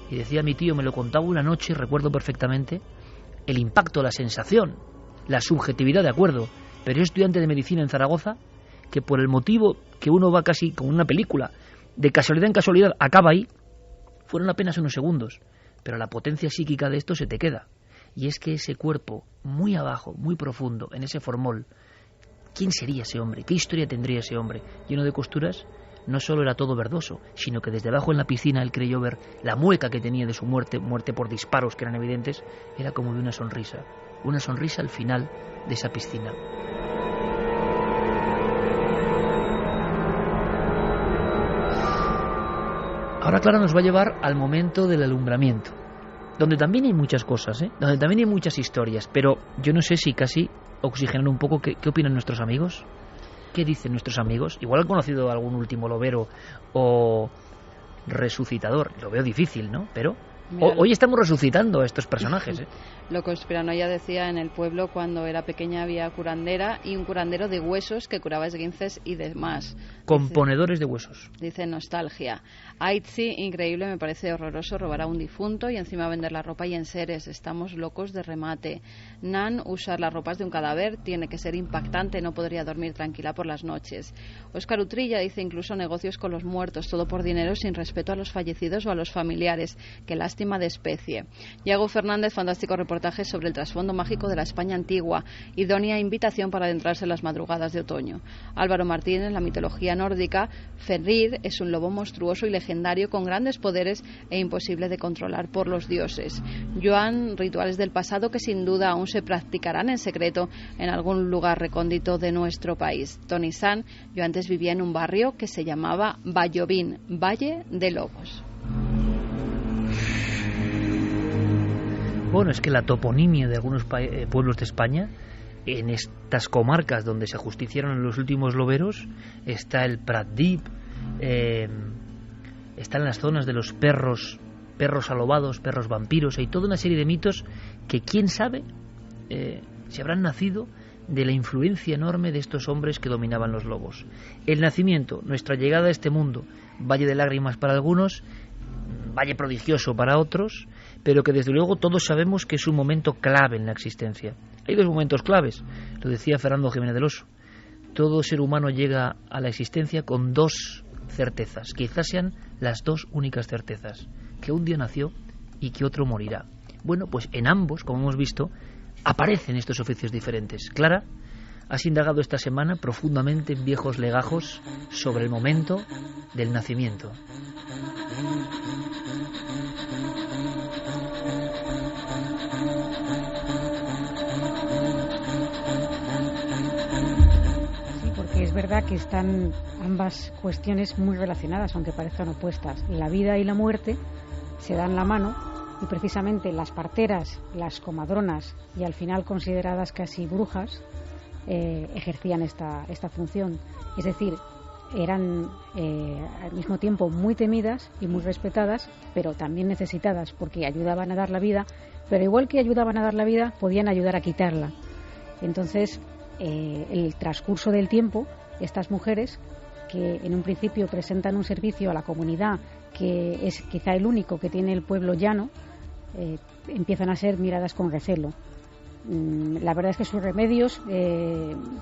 Y decía mi tío, me lo contaba una noche, recuerdo perfectamente, el impacto, la sensación, la subjetividad, de acuerdo, pero yo estudiante de medicina en Zaragoza, que por el motivo que uno va casi como una película, de casualidad en casualidad, acaba ahí, fueron apenas unos segundos, pero la potencia psíquica de esto se te queda. Y es que ese cuerpo, muy abajo, muy profundo, en ese formol, ¿quién sería ese hombre? ¿Qué historia tendría ese hombre? Lleno de costuras, no solo era todo verdoso, sino que desde abajo en la piscina él creyó ver la mueca que tenía de su muerte por disparos que eran evidentes, era como de una sonrisa al final de esa piscina. Ahora Clara nos va a llevar al momento del alumbramiento, donde también hay muchas cosas, donde también hay muchas historias, pero yo no sé si casi oxigenar un poco qué opinan nuestros amigos, qué dicen nuestros amigos. Igual han conocido algún último lobero o resucitador, lo veo difícil, ¿no? Pero hoy estamos resucitando a estos personajes, Lo conspiranoia decía, en el pueblo cuando era pequeña había curandera y un curandero de huesos que curaba esguinces y demás. Componedores de huesos. Dice nostalgia. Aitzi, increíble, me parece horroroso robar a un difunto y encima vender la ropa y enseres. Estamos locos de remate. Nan, usar las ropas de un cadáver tiene que ser impactante, no podría dormir tranquila por las noches. Óscar Utrilla dice incluso negocios con los muertos, todo por dinero sin respeto a los fallecidos o a los familiares. Qué lástima de especie. Iago Fernández, fantástico reportaje sobre el trasfondo mágico de la España antigua, idónea invitación para adentrarse en las madrugadas de otoño. Álvaro Martínez, en la mitología nórdica, Fenrir es un lobo monstruoso y legendario con grandes poderes e imposible de controlar por los dioses. Joan, rituales del pasado que sin duda aún se practicarán en secreto en algún lugar recóndito de nuestro país. Tony San, yo antes vivía en un barrio que se llamaba Vallovín, Valle de Lobos. Bueno, es que la toponimia de algunos pueblos de España, en estas comarcas donde se ajusticiaron los últimos loberos, está el Pratdip, están las zonas de los perros alobados, perros vampiros, hay toda una serie de mitos que quién sabe si habrán nacido de la influencia enorme de estos hombres que dominaban los lobos. El nacimiento, nuestra llegada a este mundo, valle de lágrimas para algunos, valle prodigioso para otros, pero que desde luego todos sabemos que es un momento clave en la existencia. Hay dos momentos claves, lo decía Fernando Jiménez del Oso. Todo ser humano llega a la existencia con dos certezas, quizás sean las dos únicas certezas, que un día nació y que otro morirá. Bueno, pues en ambos, como hemos visto, aparecen estos oficios diferentes. Clara, has indagado esta semana profundamente en viejos legajos sobre el momento del nacimiento. Es verdad que están ambas cuestiones muy relacionadas, aunque parezcan opuestas. La vida y la muerte se dan la mano y precisamente las parteras, las comadronas y al final consideradas casi brujas ejercían esta función. Es decir, eran al mismo tiempo muy temidas y muy respetadas, pero también necesitadas porque ayudaban a dar la vida, pero igual que ayudaban a dar la vida, podían ayudar a quitarla. Entonces, el transcurso del tiempo, estas mujeres, que en un principio presentan un servicio a la comunidad que es quizá el único que tiene el pueblo llano, empiezan a ser miradas con recelo. La verdad es que sus remedios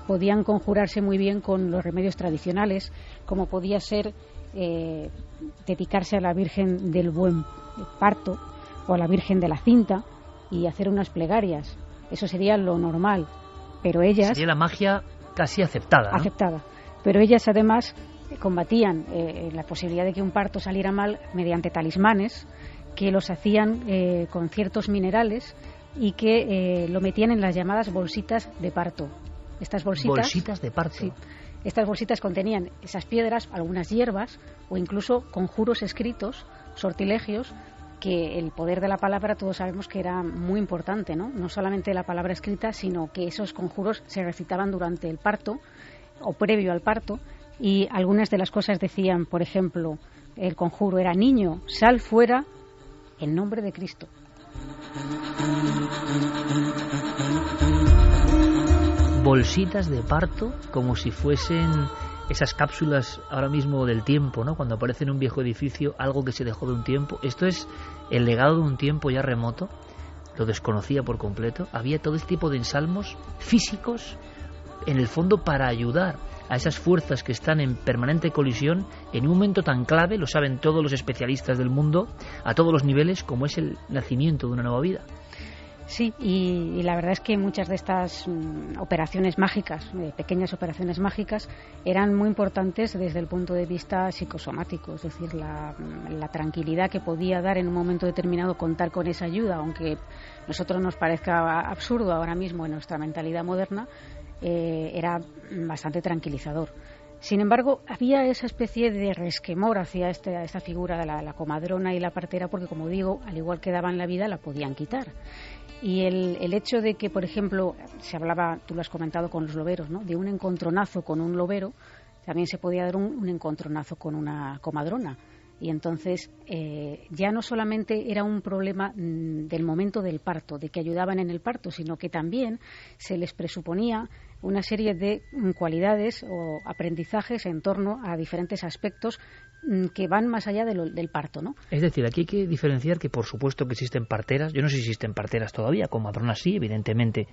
podían conjurarse muy bien con los remedios tradicionales, como podía ser dedicarse a la Virgen del Buen Parto o a la Virgen de la Cinta y hacer unas plegarias. Eso sería lo normal, pero ellas... Sería la magia casi aceptada, ¿no? Aceptada. Pero ellas además combatían la posibilidad de que un parto saliera mal mediante talismanes que los hacían con ciertos minerales y que lo metían en las llamadas bolsitas de parto. Estas bolsitas de parto. Sí. Estas bolsitas contenían esas piedras, algunas hierbas o incluso conjuros escritos, sortilegios, que el poder de la palabra todos sabemos que era muy importante, ¿no? No solamente la palabra escrita, sino que esos conjuros se recitaban durante el parto o previo al parto, y algunas de las cosas decían, por ejemplo, el conjuro era: niño, sal fuera en nombre de Cristo. Bolsitas de parto, como si fuesen esas cápsulas ahora mismo del tiempo, ¿no? Cuando aparece en un viejo edificio algo que se dejó de un tiempo. Esto es el legado de un tiempo ya remoto. Lo desconocía por completo. Había todo este tipo de ensalmos físicos, en el fondo, para ayudar a esas fuerzas que están en permanente colisión en un momento tan clave, lo saben todos los especialistas del mundo, a todos los niveles, como es el nacimiento de una nueva vida. Sí, y la verdad es que muchas de estas operaciones mágicas, pequeñas operaciones mágicas, eran muy importantes desde el punto de vista psicosomático, es decir, la tranquilidad que podía dar en un momento determinado contar con esa ayuda, aunque a nosotros nos parezca absurdo ahora mismo en nuestra mentalidad moderna, era bastante tranquilizador. Sin embargo, había esa especie de resquemor hacia esta figura de la comadrona y la partera, porque, como digo, al igual que daban la vida, la podían quitar. Y el hecho de que, por ejemplo, se hablaba, tú lo has comentado, con los loberos, ¿no?, de un encontronazo con un lobero, también se podía dar un encontronazo con una comadrona. Y entonces ya no solamente era un problema del momento del parto, de que ayudaban en el parto, sino que también se les presuponía una serie de cualidades o aprendizajes en torno a diferentes aspectos que van más allá del parto, ¿no? Es decir, aquí hay que diferenciar que, por supuesto, que existen parteras. Yo no sé si existen parteras todavía, comadronas sí, evidentemente.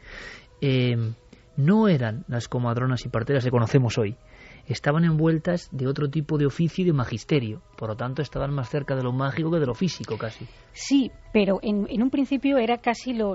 No eran las comadronas y parteras que conocemos hoy. Estaban envueltas de otro tipo de oficio y de magisterio. Por lo tanto, estaban más cerca de lo mágico que de lo físico, casi. Sí, pero en un principio era casi lo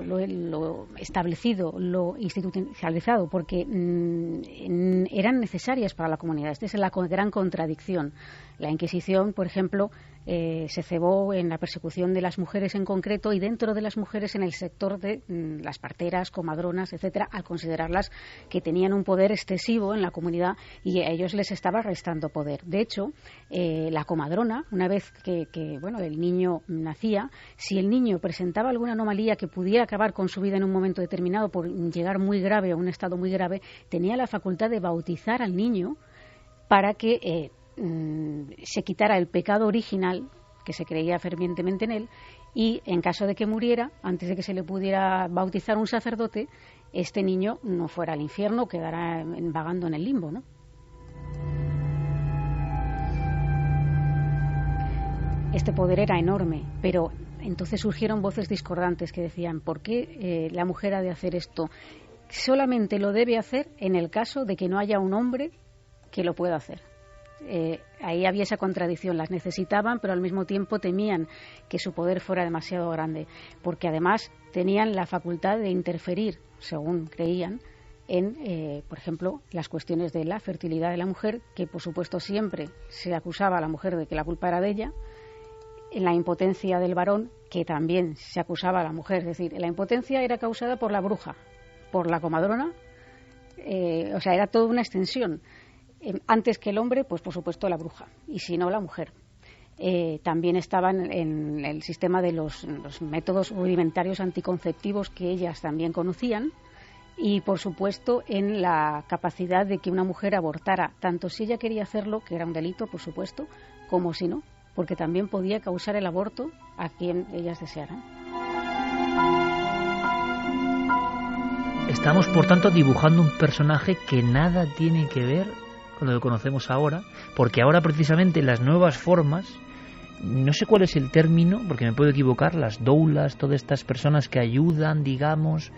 establecido, lo institucionalizado, porque eran necesarias para la comunidad. Esta es la gran contradicción. La Inquisición, por ejemplo, se cebó en la persecución de las mujeres en concreto, y dentro de las mujeres en el sector de las parteras, comadronas, etcétera, al considerarlas que tenían un poder excesivo en la comunidad y a ellos les estaba restando poder. De hecho, la comadrona, una vez que el niño nacía, si el niño presentaba alguna anomalía que pudiera acabar con su vida en un momento determinado por llegar muy grave a un estado muy grave, tenía la facultad de bautizar al niño para que se quitara el pecado original, que se creía fervientemente en él, y en caso de que muriera, antes de que se le pudiera bautizar un sacerdote, este niño no fuera al infierno, quedara vagando en el limbo, ¿no? Este poder era enorme, pero entonces surgieron voces discordantes que decían: ¿por qué la mujer ha de hacer esto? Solamente lo debe hacer en el caso de que no haya un hombre que lo pueda hacer. Ahí había esa contradicción, las necesitaban, pero al mismo tiempo temían que su poder fuera demasiado grande, porque además tenían la facultad de interferir, según creían, en, por ejemplo, las cuestiones de la fertilidad de la mujer, que por supuesto siempre se acusaba a la mujer de que la culpa era de ella, en la impotencia del varón, que también se acusaba a la mujer, es decir, la impotencia era causada por la bruja, por la comadrona, o sea, era toda una extensión. Antes que el hombre, pues por supuesto la bruja, y si no, la mujer. También estaban en el sistema de los métodos rudimentarios anticonceptivos que ellas también conocían, y, por supuesto, en la capacidad de que una mujer abortara, tanto si ella quería hacerlo, que era un delito, por supuesto, como si no, porque también podía causar el aborto a quien ellas desearan. Estamos, por tanto, dibujando un personaje que nada tiene que ver con lo que conocemos ahora, porque ahora precisamente las nuevas formas, no sé cuál es el término, porque me puedo equivocar, las doulas, todas estas personas que ayudan, digamos,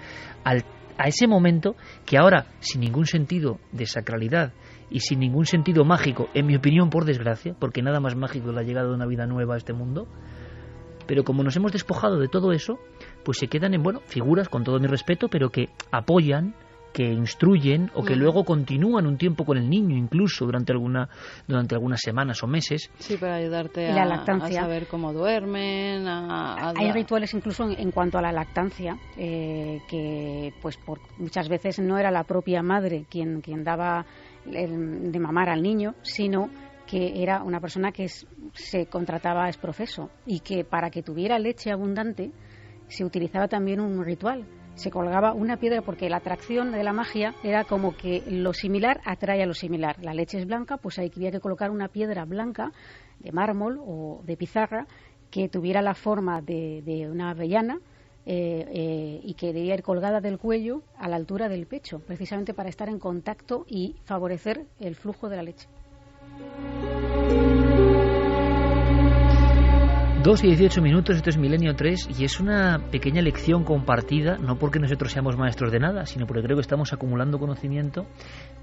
a ese momento que ahora, sin ningún sentido de sacralidad y sin ningún sentido mágico, en mi opinión, por desgracia, porque nada más mágico es la llegada de una vida nueva a este mundo, pero como nos hemos despojado de todo eso, pues se quedan en, bueno, figuras, con todo mi respeto, pero que apoyan, que instruyen o que luego continúan un tiempo con el niño, incluso durante algunas semanas o meses. Sí, para ayudarte a saber cómo duermen. Hay rituales incluso en cuanto a la lactancia, que pues muchas veces no era la propia madre quien daba de mamar al niño, sino que era una persona que se contrataba ex profeso, y que para que tuviera leche abundante se utilizaba también un ritual. Se colgaba una piedra, porque la atracción de la magia era como que lo similar atrae a lo similar. La leche es blanca, pues ahí había que colocar una piedra blanca de mármol o de pizarra que tuviera la forma de una avellana, y que debía ir colgada del cuello a la altura del pecho, precisamente para estar en contacto y favorecer el flujo de la leche. 2:18, esto es Milenio 3 y es una pequeña lección compartida, no porque nosotros seamos maestros de nada, sino porque creo que estamos acumulando conocimiento,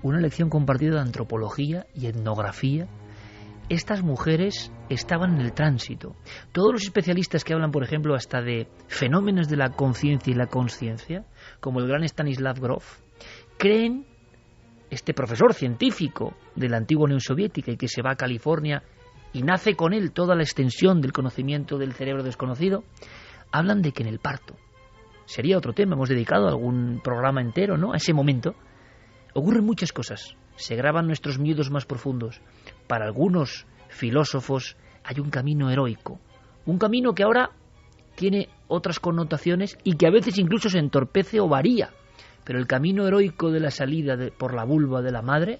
una lección compartida de antropología y etnografía. Estas mujeres estaban en el tránsito. Todos los especialistas que hablan, por ejemplo, hasta de fenómenos de la conciencia y la consciencia, como el gran Stanislav Grof, creen, este profesor científico de la antigua Unión Soviética y que se va a California y nace con él toda la extensión del conocimiento del cerebro desconocido, hablan de que en el parto, sería otro tema, hemos dedicado algún programa entero, ¿no?, a ese momento, ocurren muchas cosas, se graban nuestros miedos más profundos. Para algunos filósofos hay un camino heroico, un camino que ahora tiene otras connotaciones y que a veces incluso se entorpece o varía, pero el camino heroico de la salida por la vulva de la madre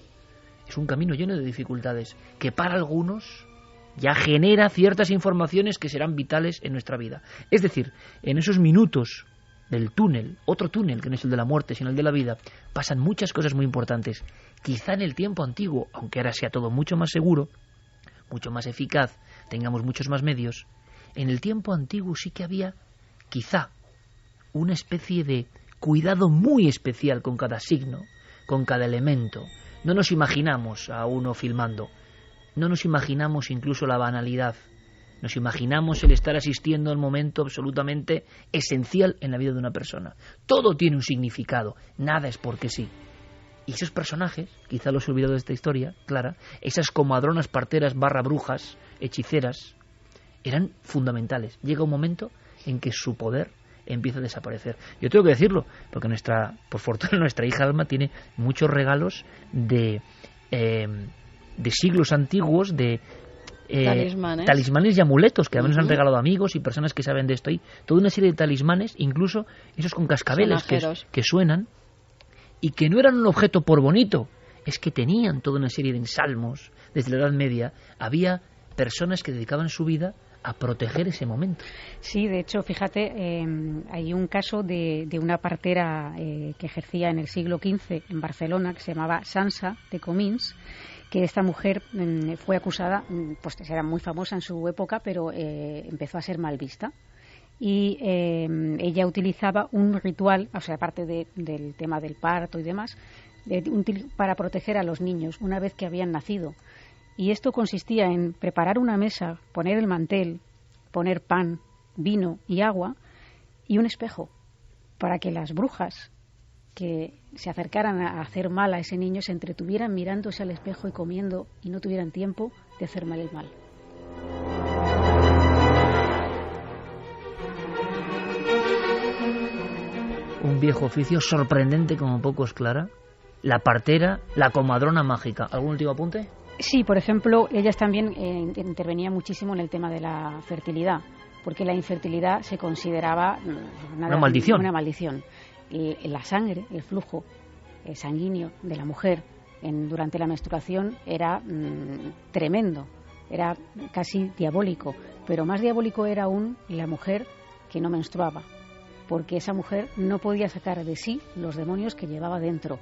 es un camino lleno de dificultades, que para algunos ya genera ciertas informaciones que serán vitales en nuestra vida. Es decir, en esos minutos del túnel, otro túnel que no es el de la muerte, sino el de la vida, pasan muchas cosas muy importantes. Quizá en el tiempo antiguo, aunque ahora sea todo mucho más seguro, mucho más eficaz, tengamos muchos más medios, en el tiempo antiguo sí que había, quizá, una especie de cuidado muy especial con cada signo, con cada elemento. No nos imaginamos a uno filmando, no nos imaginamos incluso la banalidad, nos imaginamos el estar asistiendo al momento absolutamente esencial en la vida de una persona. Todo tiene un significado, nada es porque sí. Y esos personajes, quizá los he olvidado de esta historia, Clara, esas comadronas, parteras, brujas, hechiceras, eran fundamentales. Llega un momento en que su poder empieza a desaparecer. Yo tengo que decirlo, porque por fortuna nuestra hija Alma tiene muchos regalos de siglos antiguos, de talismanes y amuletos que además nos han regalado amigos y personas que saben de esto. Hay toda una serie de talismanes, incluso esos con cascabeles que suenan, y que no eran un objeto por bonito, es que tenían toda una serie de ensalmos. Desde la Edad Media había personas que dedicaban su vida a proteger ese momento. Sí, de hecho, fíjate, hay un caso de una partera que ejercía en el siglo XV en Barcelona, que se llamaba Sansa de Comins, que esta mujer fue acusada, pues era muy famosa en su época, pero empezó a ser mal vista. Y ella utilizaba un ritual, o sea, aparte del tema del parto y demás, para proteger a los niños una vez que habían nacido. Y esto consistía en preparar una mesa, poner el mantel, poner pan, vino y agua y un espejo, para que las brujas que se acercaran a hacer mal a ese niño se entretuvieran mirándose al espejo y comiendo y no tuvieran tiempo de hacer mal el mal. Un viejo oficio sorprendente como pocos, Clara. La partera, la comadrona mágica. ¿Algún último apunte? Sí, por ejemplo, ellas también intervenían muchísimo en el tema de la fertilidad, porque la infertilidad se consideraba una maldición. la sangre, el flujo sanguíneo de la mujer durante la menstruación era tremendo, era casi diabólico, pero más diabólico era aún la mujer que no menstruaba, porque esa mujer no podía sacar de sí los demonios que llevaba dentro.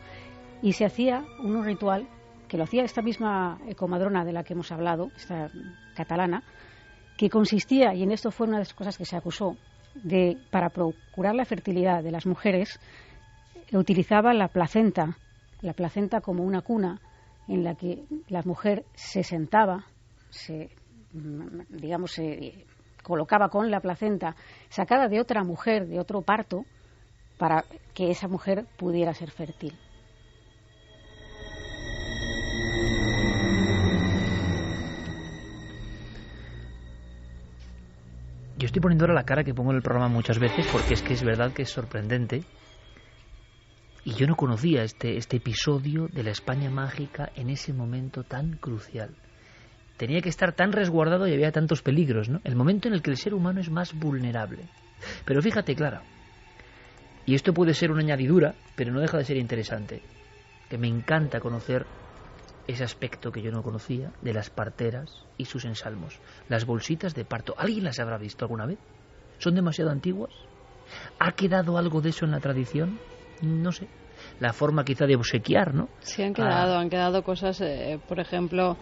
Y se hacía un ritual, que lo hacía esta misma comadrona de la que hemos hablado, esta catalana, que consistía, y en esto fue una de las cosas que se acusó, para procurar la fertilidad de las mujeres, utilizaba la placenta como una cuna en la que la mujer se sentaba, se colocaba con la placenta sacada de otra mujer, de otro parto, para que esa mujer pudiera ser fértil. Yo estoy poniendo ahora la cara que pongo en el programa muchas veces porque es que es verdad que es sorprendente. Y yo no conocía este episodio de la España mágica en ese momento tan crucial. Tenía que estar tan resguardado y había tantos peligros, ¿no? El momento en el que el ser humano es más vulnerable. Pero fíjate, Clara, y esto puede ser una añadidura, pero no deja de ser interesante, que me encanta conocer ese aspecto que yo no conocía de las parteras y sus ensalmos. Las bolsitas de parto. ¿Alguien las habrá visto alguna vez? ¿Son demasiado antiguas? ¿Ha quedado algo de eso en la tradición? No sé. La forma quizá de obsequiar, ¿no? Sí, han quedado cosas, por ejemplo,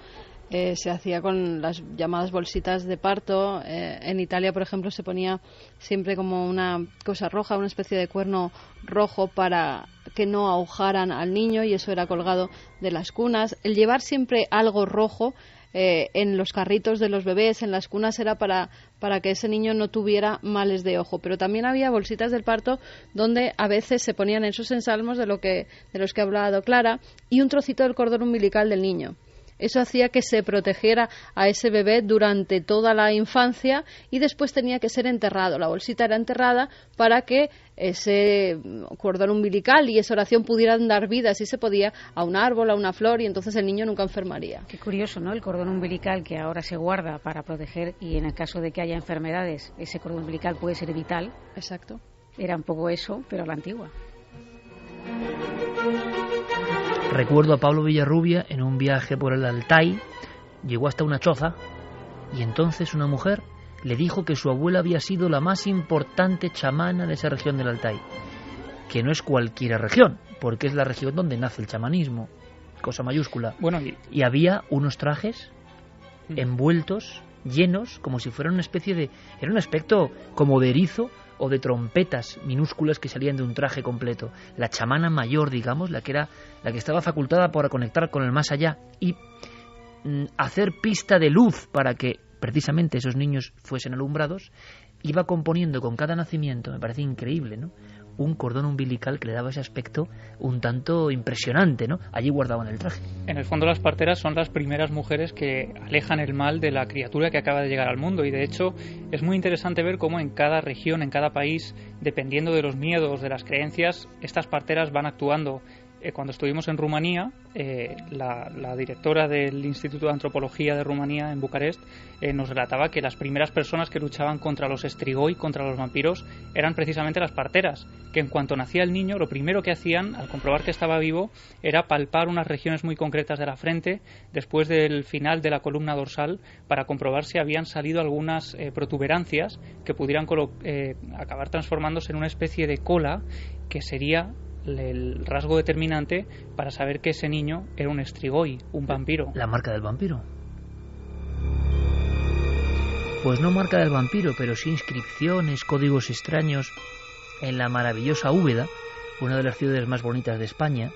se hacía con las llamadas bolsitas de parto. En Italia, por ejemplo, se ponía siempre como una cosa roja, una especie de cuerno rojo para que no ahogaran al niño, y eso era colgado de las cunas. El llevar siempre algo rojo en los carritos de los bebés, en las cunas, era para que ese niño no tuviera males de ojo. Pero también había bolsitas del parto donde a veces se ponían esos ensalmos de los que ha hablado Clara, y un trocito del cordón umbilical del niño. Eso hacía que se protegiera a ese bebé durante toda la infancia, y después tenía que ser enterrado. La bolsita era enterrada para que ese cordón umbilical y esa oración pudieran dar vida, si se podía, a un árbol, a una flor, y entonces el niño nunca enfermaría. Qué curioso, ¿no? El cordón umbilical, que ahora se guarda para proteger, y en el caso de que haya enfermedades, ese cordón umbilical puede ser vital. Exacto. Era un poco eso, pero a la antigua. Recuerdo a Pablo Villarrubia en un viaje por el Altai. Llegó hasta una choza y entonces una mujer le dijo que su abuela había sido la más importante chamana de esa región del Altai, que no es cualquier región, porque es la región donde nace el chamanismo, cosa mayúscula. Bueno, y había unos trajes envueltos, llenos, como si fuera una especie de... Era un aspecto como de erizo o de trompetas minúsculas que salían de un traje completo. La chamana mayor, digamos, la que estaba facultada para conectar con el más allá y hacer pista de luz para que precisamente esos niños fuesen alumbrados, iba componiendo con cada nacimiento, me parece increíble, ¿no?, un cordón umbilical que le daba ese aspecto un tanto impresionante, ¿no? Allí guardaban el traje. En el fondo, las parteras son las primeras mujeres que alejan el mal de la criatura que acaba de llegar al mundo, y de hecho es muy interesante ver cómo en cada región, en cada país, dependiendo de los miedos, de las creencias, estas parteras van actuando. Cuando estuvimos en Rumanía, la directora del Instituto de Antropología de Rumanía en Bucarest nos relataba que las primeras personas que luchaban contra los strigoi, contra los vampiros, eran precisamente las parteras, que en cuanto nacía el niño, lo primero que hacían, al comprobar que estaba vivo, era palpar unas regiones muy concretas de la frente, después del final de la columna dorsal, para comprobar si habían salido algunas protuberancias que pudieran acabar transformándose en una especie de cola, que sería el rasgo determinante para saber que ese niño era un strigoi, un vampiro. La marca del vampiro. Pues no marca del vampiro, pero sí inscripciones, códigos extraños en la maravillosa Úbeda, una de las ciudades más bonitas de España,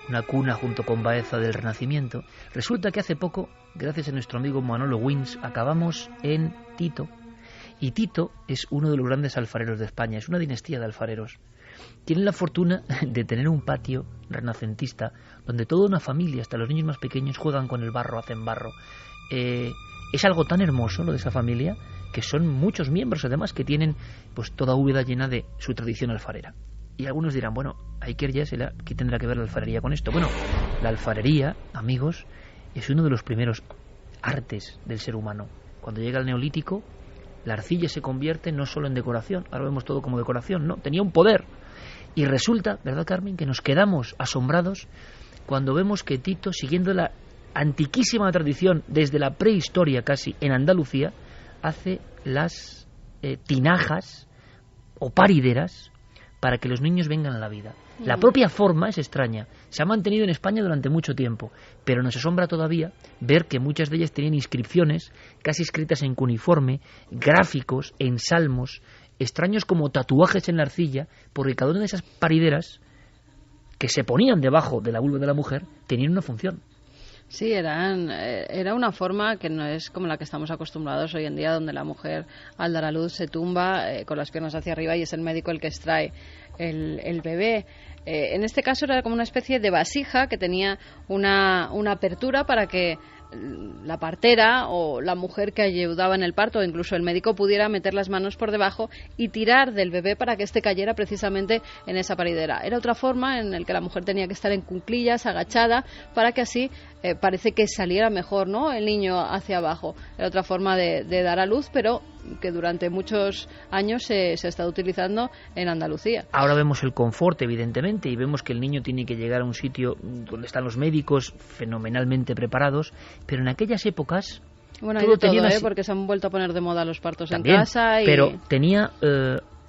una cuna junto con Baeza del Renacimiento. Resulta que hace poco, gracias a nuestro amigo Manolo Wins, acabamos en Tito, y Tito es uno de los grandes alfareros de España, es una dinastía de alfareros. Tienen la fortuna de tener un patio renacentista donde toda una familia, hasta los niños más pequeños, juegan con el barro, hacen barro. Es algo tan hermoso lo de esa familia, que son muchos miembros además que tienen pues toda Úbeda llena de su tradición alfarera. Y algunos dirán, bueno, Iker Yasela, ¿qué tendrá que ver la alfarería con esto? Bueno, la alfarería, amigos, es uno de los primeros artes del ser humano. Cuando llega el Neolítico, la arcilla se convierte no solo en decoración, ahora vemos todo como decoración, no, tenía un poder. Y resulta, ¿verdad, Carmen?, que nos quedamos asombrados cuando vemos que Tito, siguiendo la antiquísima tradición desde la prehistoria casi en Andalucía, hace las tinajas o parideras para que los niños vengan a la vida. La propia forma es extraña, se ha mantenido en España durante mucho tiempo, pero nos asombra todavía ver que muchas de ellas tenían inscripciones casi escritas en cuneiforme, gráficos, en salmos, extraños como tatuajes en la arcilla, porque cada una de esas parideras que se ponían debajo de la vulva de la mujer tenían una función. Sí, era una forma que no es como la que estamos acostumbrados hoy en día, donde la mujer al dar a luz se tumba con las piernas hacia arriba y es el médico el que extrae el bebé. En este caso era como una especie de vasija que tenía una apertura para que la partera o la mujer que ayudaba en el parto o incluso el médico pudiera meter las manos por debajo y tirar del bebé para que éste cayera precisamente en esa paridera. Era otra forma en la que la mujer tenía que estar en cuclillas, agachada, para que así parece que saliera mejor, ¿no?, el niño hacia abajo. Era otra forma de dar a luz, pero que durante muchos años se ha estado utilizando en Andalucía. Ahora vemos el confort, evidentemente, y vemos que el niño tiene que llegar a un sitio donde están los médicos fenomenalmente preparados, pero en aquellas épocas... Bueno, hay de todo, porque se han vuelto a poner de moda los partos también, en casa. Pero tenía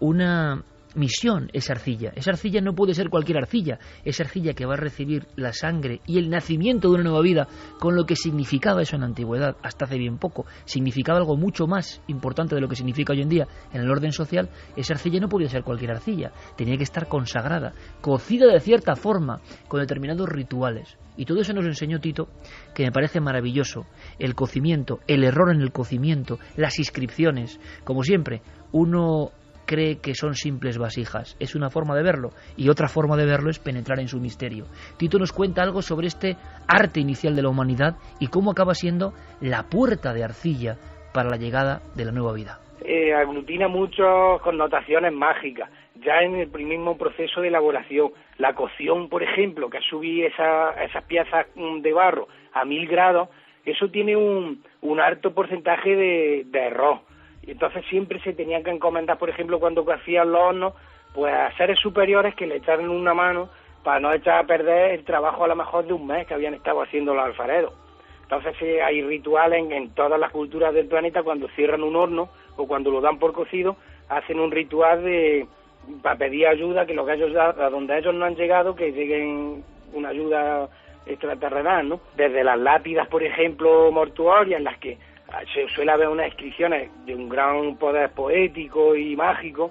una misión esa arcilla. Esa arcilla no puede ser cualquier arcilla. Esa arcilla que va a recibir la sangre y el nacimiento de una nueva vida, con lo que significaba eso en la antigüedad, hasta hace bien poco. Significaba algo mucho más importante de lo que significa hoy en día en el orden social. Esa arcilla no podía ser cualquier arcilla. Tenía que estar consagrada, cocida de cierta forma, con determinados rituales. Y todo eso nos enseñó Tito, que me parece maravilloso. El cocimiento, el error en el cocimiento, las inscripciones. Como siempre, uno cree que son simples vasijas. Es una forma de verlo, y otra forma de verlo es penetrar en su misterio. Tito nos cuenta algo sobre este arte inicial de la humanidad y cómo acaba siendo la puerta de arcilla para la llegada de la nueva vida. Aglutina muchas connotaciones mágicas. Ya en el mismo proceso de elaboración, la cocción, por ejemplo, que subí esas piezas de barro a 1000 grados, eso tiene un alto porcentaje de error. Y entonces siempre se tenían que encomendar, por ejemplo, cuando hacían los hornos, pues a seres superiores que le echaran una mano para no echar a perder el trabajo a lo mejor de un mes que habían estado haciendo los alfareros. Entonces hay rituales en todas las culturas del planeta. Cuando cierran un horno o cuando lo dan por cocido, hacen un ritual para pedir ayuda, que los gallos a donde ellos no han llegado, que lleguen una ayuda extraterrenal, ¿no? Desde las lápidas, por ejemplo, mortuorias, en las que se suele haber unas inscripciones de un gran poder poético y mágico,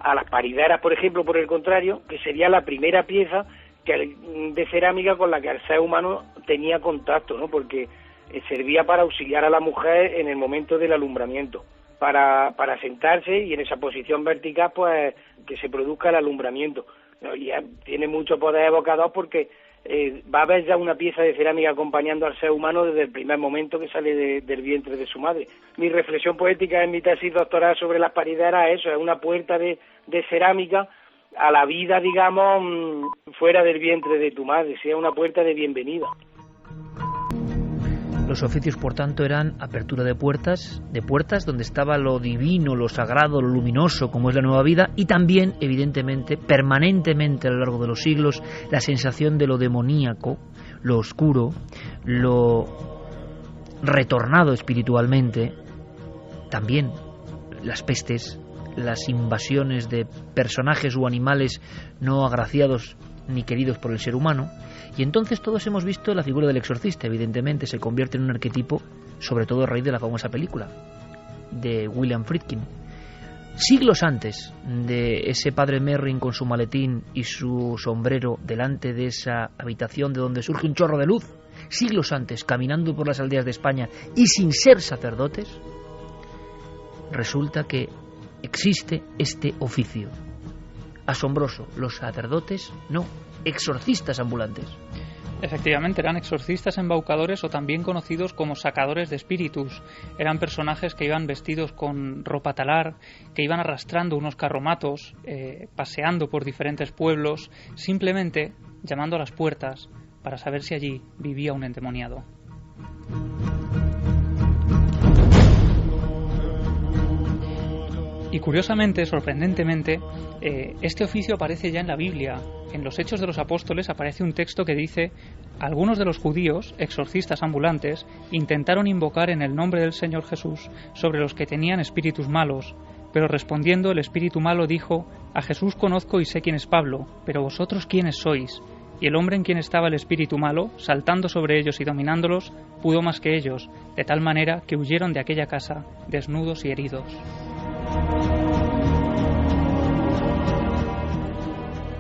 a las parideras, por ejemplo, por el contrario, que sería la primera pieza de cerámica con la que el ser humano tenía contacto, ¿no? Porque servía para auxiliar a la mujer en el momento del alumbramiento, para sentarse y en esa posición vertical, pues, que se produzca el alumbramiento. Y tiene mucho poder evocador porque va a haber ya una pieza de cerámica acompañando al ser humano desde el primer momento que sale del vientre de su madre. Mi reflexión poética en mi tesis doctoral sobre las parideras es eso, es una puerta de cerámica a la vida, digamos, fuera del vientre de tu madre, sea una puerta de bienvenida. Los oficios, por tanto, eran apertura de puertas donde estaba lo divino, lo sagrado, lo luminoso, como es la nueva vida, y también, evidentemente, permanentemente a lo largo de los siglos, la sensación de lo demoníaco, lo oscuro, lo retornado espiritualmente, también las pestes, las invasiones de personajes o animales no agraciados ni queridos por el ser humano. Y entonces todos hemos visto la figura del exorcista. Evidentemente se convierte en un arquetipo, sobre todo a raíz de la famosa película de William Friedkin. Siglos antes de ese padre Merrin con su maletín y su sombrero delante de esa habitación de donde surge un chorro de luz, siglos antes, caminando por las aldeas de España y sin ser sacerdotes, resulta que existe este oficio asombroso. Los sacerdotes no, exorcistas ambulantes. Efectivamente, eran exorcistas embaucadores o también conocidos como sacadores de espíritus. Eran personajes que iban vestidos con ropa talar, que iban arrastrando unos carromatos, paseando por diferentes pueblos, simplemente llamando a las puertas para saber si allí vivía un endemoniado. Y curiosamente, sorprendentemente, este oficio aparece ya en la Biblia. En los Hechos de los Apóstoles aparece un texto que dice: algunos de los judíos, exorcistas ambulantes, intentaron invocar en el nombre del Señor Jesús sobre los que tenían espíritus malos, pero respondiendo el espíritu malo dijo: a Jesús conozco y sé quién es Pablo, pero vosotros quiénes sois. Y el hombre en quien estaba el espíritu malo, saltando sobre ellos y dominándolos, pudo más que ellos, de tal manera que huyeron de aquella casa, desnudos y heridos.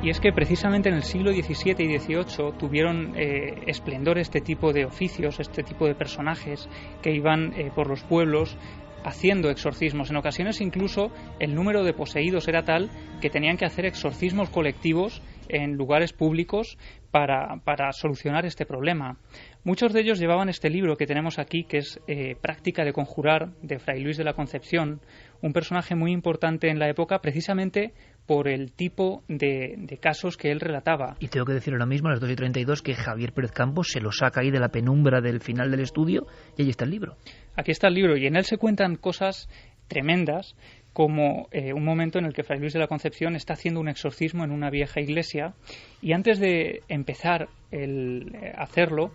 Y es que precisamente en el siglo XVII y XVIII tuvieron esplendor este tipo de oficios, este tipo de personajes que iban por los pueblos haciendo exorcismos. En ocasiones incluso el número de poseídos era tal que tenían que hacer exorcismos colectivos en lugares públicos para solucionar este problema. Muchos de ellos llevaban este libro que tenemos aquí, que es Práctica de conjurar, de Fray Luis de la Concepción, un personaje muy importante en la época precisamente por el tipo de casos que él relataba. Y tengo que decir ahora mismo, a las 2:32, que Javier Pérez Campos se lo saca ahí de la penumbra del final del estudio y ahí está el libro. Aquí está el libro y en él se cuentan cosas tremendas, como un momento en el que Fray Luis de la Concepción está haciendo un exorcismo en una vieja iglesia y antes de empezar a hacerlo,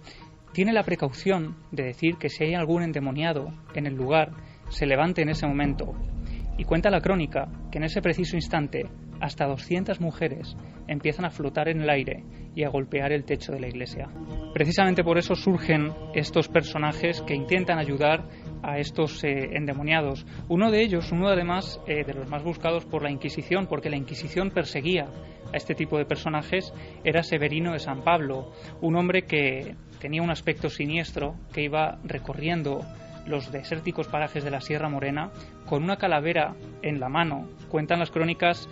tiene la precaución de decir que si hay algún endemoniado en el lugar, se levante en ese momento. Y cuenta la crónica que en ese preciso instante hasta 200 mujeres empiezan a flotar en el aire y a golpear el techo de la iglesia. Precisamente por eso surgen estos personajes que intentan ayudar a estos endemoniados. Uno de ellos, además de los más buscados por la Inquisición, porque la Inquisición perseguía a este tipo de personajes, era Severino de San Pablo, un hombre que tenía un aspecto siniestro, que iba recorriendo los desérticos parajes de la Sierra Morena con una calavera en la mano. Cuentan las crónicas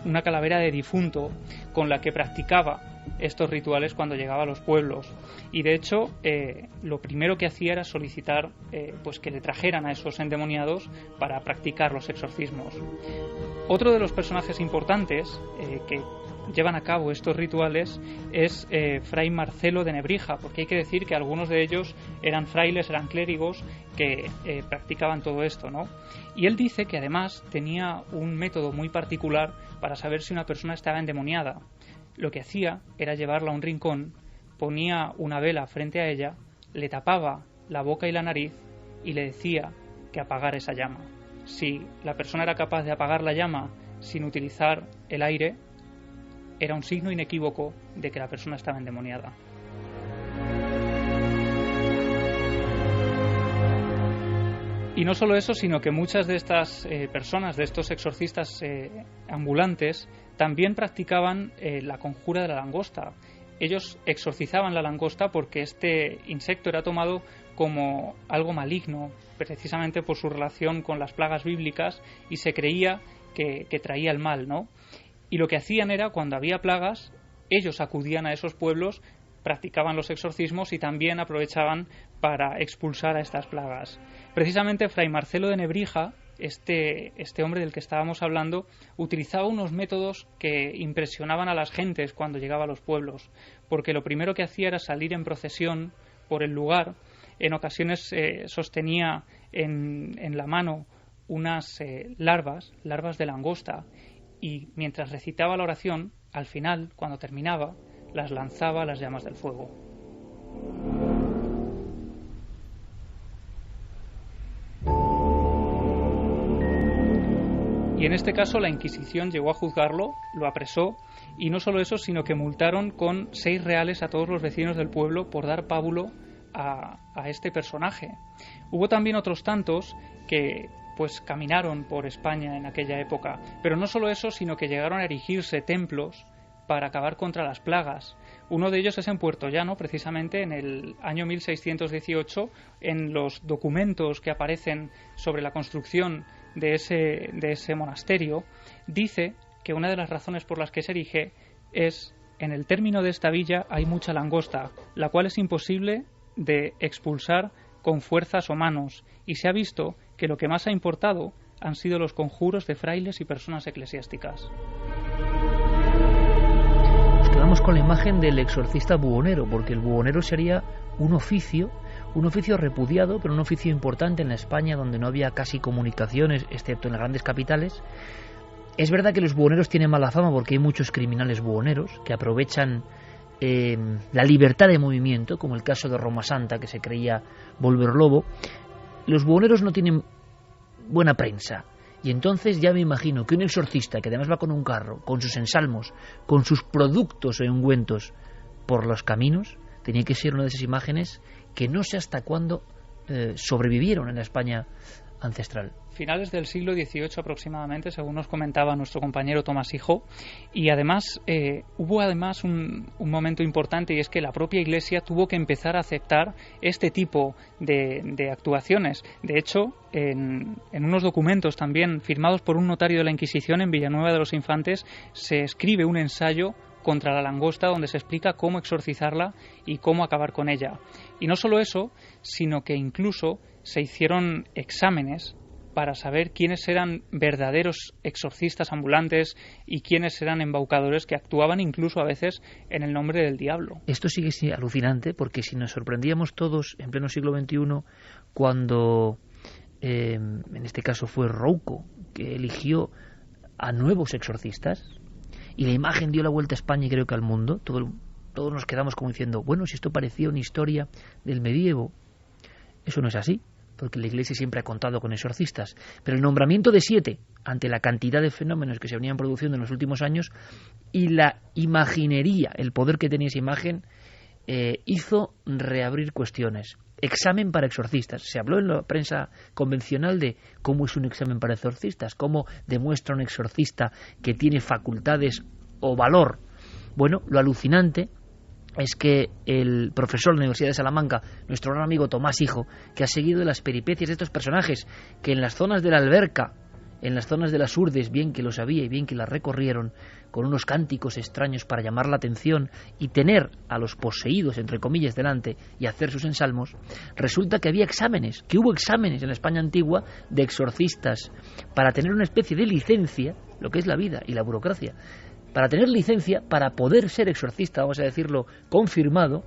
una calavera de difunto con la que practicaba estos rituales cuando llegaba a los pueblos, y de hecho lo primero que hacía era solicitar pues que le trajeran a esos endemoniados para practicar los exorcismos. Otro de los personajes importantes que llevan a cabo estos rituales es Fray Marcelo de Nebrija, porque hay que decir que algunos de ellos eran frailes, eran clérigos que practicaban todo esto, ¿no? Y él dice que además tenía un método muy particular para saber si una persona estaba endemoniada. Lo que hacía era llevarla a un rincón, ponía una vela frente a ella, le tapaba la boca y la nariz y le decía que apagara esa llama. Si la persona era capaz de apagar la llama sin utilizar el aire, era un signo inequívoco de que la persona estaba endemoniada. Y no solo eso, sino que muchas de estas personas, de estos exorcistas ambulantes, también practicaban la conjura de la langosta. Ellos exorcizaban la langosta porque este insecto era tomado como algo maligno, precisamente por su relación con las plagas bíblicas, y se creía que traía el mal, ¿no? Y lo que hacían era, cuando había plagas, ellos acudían a esos pueblos, practicaban los exorcismos y también aprovechaban para expulsar a estas plagas. Precisamente Fray Marcelo de Nebrija, este hombre del que estábamos hablando, utilizaba unos métodos que impresionaban a las gentes cuando llegaba a los pueblos, porque lo primero que hacía era salir en procesión por el lugar. En ocasiones sostenía en la mano unas larvas de langosta, y mientras recitaba la oración, al final, cuando terminaba, las lanzaba a las llamas del fuego. Y en este caso la Inquisición llegó a juzgarlo, lo apresó, y no solo eso, sino que multaron con 6 reales a todos los vecinos del pueblo por dar pábulo a este personaje. Hubo también otros tantos que pues caminaron por España en aquella época, pero no solo eso, sino que llegaron a erigirse templos para acabar contra las plagas. Uno de ellos es en Puerto Llano, precisamente en el año 1618, en los documentos que aparecen sobre la construcción de ese monasterio, dice que una de las razones por las que se erige es: en el término de esta villa hay mucha langosta, la cual es imposible de expulsar con fuerzas o manos, y se ha visto que lo que más ha importado han sido los conjuros de frailes y personas eclesiásticas. Nos quedamos con la imagen del exorcista buhonero, porque el buhonero sería un oficio un oficio repudiado, pero un oficio importante en España, donde no había casi comunicaciones, excepto en las grandes capitales. Es verdad que los buhoneros tienen mala fama porque hay muchos criminales buhoneros que aprovechan la libertad de movimiento, como el caso de Roma Santa, que se creía volver lobo. Los buhoneros no tienen buena prensa, y entonces ya me imagino que un exorcista que además va con un carro, con sus ensalmos, con sus productos o ungüentos por los caminos, tenía que ser una de esas imágenes que no sé hasta cuándo sobrevivieron en la España ancestral. Finales del siglo XVIII aproximadamente, según nos comentaba nuestro compañero Tomás Hijo, y además hubo un momento importante, y es que la propia Iglesia tuvo que empezar a aceptar este tipo de actuaciones. De hecho, en unos documentos también firmados por un notario de la Inquisición en Villanueva de los Infantes se escribe un ensayo contra la langosta, donde se explica cómo exorcizarla y cómo acabar con ella. Y no solo eso, sino que incluso se hicieron exámenes para saber quiénes eran verdaderos exorcistas ambulantes y quiénes eran embaucadores que actuaban incluso a veces en el nombre del diablo. Esto sigue siendo alucinante, porque si nos sorprendíamos todos en pleno siglo XXI cuando, en este caso fue Rouco, que eligió a nuevos exorcistas, y la imagen dio la vuelta a España y creo que al mundo, todos nos quedamos como diciendo, bueno, si esto parecía una historia del medievo. Eso no es así, porque la Iglesia siempre ha contado con exorcistas, pero el nombramiento de 7, ante la cantidad de fenómenos que se venían produciendo en los últimos años, y la imaginería, el poder que tenía esa imagen, hizo reabrir cuestiones. Examen para exorcistas. Se habló en la prensa convencional de cómo es un examen para exorcistas, cómo demuestra un exorcista que tiene facultades o valor. Bueno, lo alucinante es que el profesor de la Universidad de Salamanca, nuestro gran amigo Tomás Hijo, que ha seguido las peripecias de estos personajes, que en las zonas de la Alberca, en las zonas de las Urdes, bien que lo sabía y bien que las recorrieron, con unos cánticos extraños para llamar la atención y tener a los poseídos, entre comillas, delante y hacer sus ensalmos, resulta que había exámenes, que hubo exámenes en la España antigua de exorcistas para tener una especie de licencia, lo que es la vida y la burocracia, para tener licencia para poder ser exorcista, vamos a decirlo, confirmado,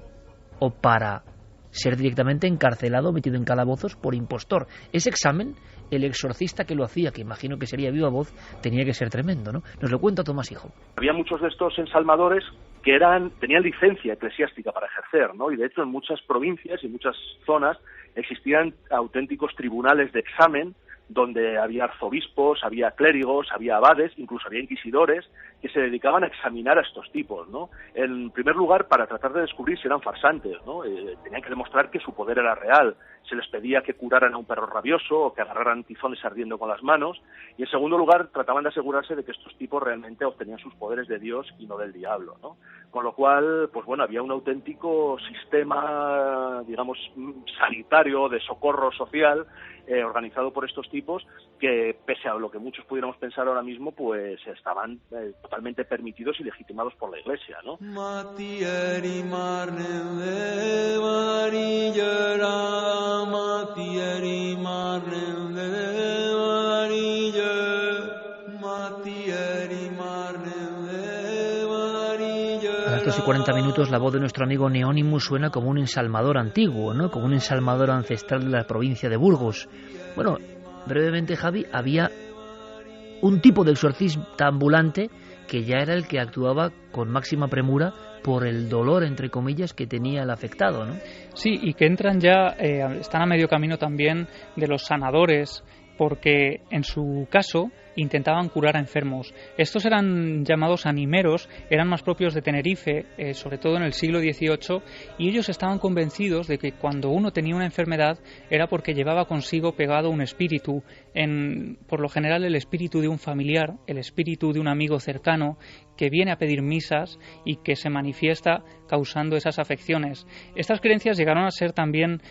o para ser directamente encarcelado, metido en calabozos por impostor. Ese examen, el exorcista que lo hacía, que imagino que sería viva voz, tenía que ser tremendo, ¿no? Nos lo cuenta Tomás Hijo. Había muchos de estos ensalmadores que tenían licencia eclesiástica para ejercer, ¿no? Y de hecho en muchas provincias y muchas zonas existían auténticos tribunales de examen donde había arzobispos, había clérigos, había abades, incluso había inquisidores que se dedicaban a examinar a estos tipos, ¿no? En primer lugar, para tratar de descubrir si eran farsantes, ¿no? Tenían que demostrar que su poder era real. Se les pedía que curaran a un perro rabioso o que agarraran tizones ardiendo con las manos. Y en segundo lugar, trataban de asegurarse de que estos tipos realmente obtenían sus poderes de Dios y no del diablo, ¿no? Con lo cual, pues bueno, había un auténtico sistema, digamos, sanitario, de socorro social, organizado por estos tipos, que pese a lo que muchos pudiéramos pensar ahora mismo, pues estaban totalmente permitidos y legitimados por la Iglesia, ¿no? A las 2:40 minutos la voz de nuestro amigo Neónimo suena como un ensalmador antiguo, ¿no? Como un ensalmador ancestral de la provincia de Burgos. Bueno, brevemente, Javi, había un tipo de exorcista ambulante que ya era el que actuaba con máxima premura por el dolor, entre comillas, que tenía el afectado, ¿no? Sí, y que están a medio camino también de los sanadores, porque en su caso intentaban curar a enfermos. Estos eran llamados animeros, eran más propios de Tenerife, sobre todo en el siglo XVIII, y ellos estaban convencidos de que cuando uno tenía una enfermedad era porque llevaba consigo pegado un espíritu, por lo general el espíritu de un familiar, el espíritu de un amigo cercano, que viene a pedir misas y que se manifiesta causando esas afecciones. Estas creencias llegaron a ser también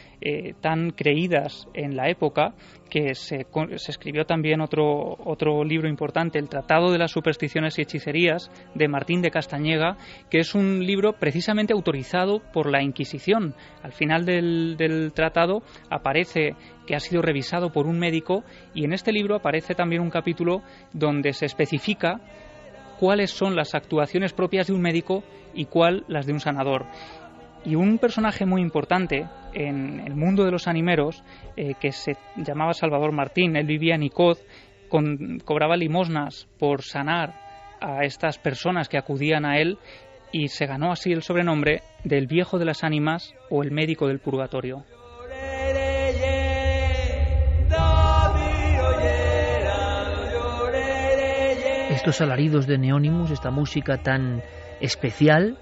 tan creídas en la época que se escribió también otro libro importante, el Tratado de las Supersticiones y Hechicerías, de Martín de Castañega, que es un libro precisamente autorizado por la Inquisición. Al final del tratado aparece que ha sido revisado por un médico, y en este libro aparece también un capítulo donde se especifica cuáles son las actuaciones propias de un médico y cuál las de un sanador. Y un personaje muy importante en el mundo de los animeros, que se llamaba Salvador Martín, él vivía en Icod, cobraba limosnas por sanar a estas personas que acudían a él, y se ganó así el sobrenombre del Viejo de las Ánimas o el Médico del Purgatorio. Estos alaridos de Neonimus, esta música tan especial,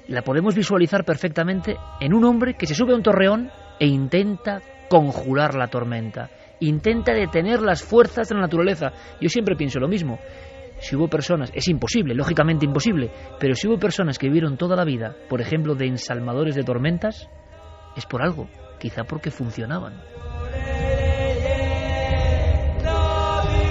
la podemos visualizar perfectamente en un hombre que se sube a un torreón e intenta conjurar la tormenta, intenta detener las fuerzas de la naturaleza. Yo siempre pienso lo mismo. Si hubo personas, es imposible, lógicamente imposible, pero si hubo personas que vivieron toda la vida, por ejemplo, de ensalmadores de tormentas, es por algo, quizá porque funcionaban.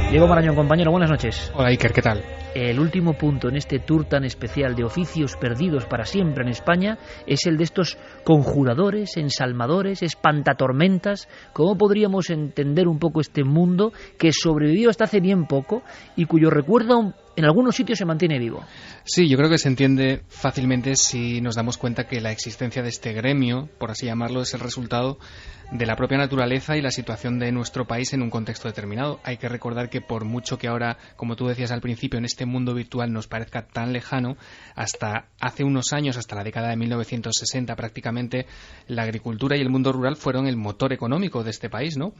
Diego Marañón, compañero, buenas noches. Hola Iker, ¿qué tal? El último punto en este tour tan especial de oficios perdidos para siempre en España es el de estos conjuradores, ensalmadores, espantatormentas. ¿Cómo podríamos entender un poco este mundo que sobrevivió hasta hace bien poco y cuyo recuerdo en algunos sitios se mantiene vivo? Sí, yo creo que se entiende fácilmente si nos damos cuenta que la existencia de este gremio, por así llamarlo, es el resultado de la propia naturaleza y la situación de nuestro país en un contexto determinado. Hay que recordar que por mucho que ahora, como tú decías al principio, en este mundo virtual nos parezca tan lejano, hasta hace unos años, hasta la década de 1960 prácticamente, la agricultura y el mundo rural fueron el motor económico de este país, ¿no?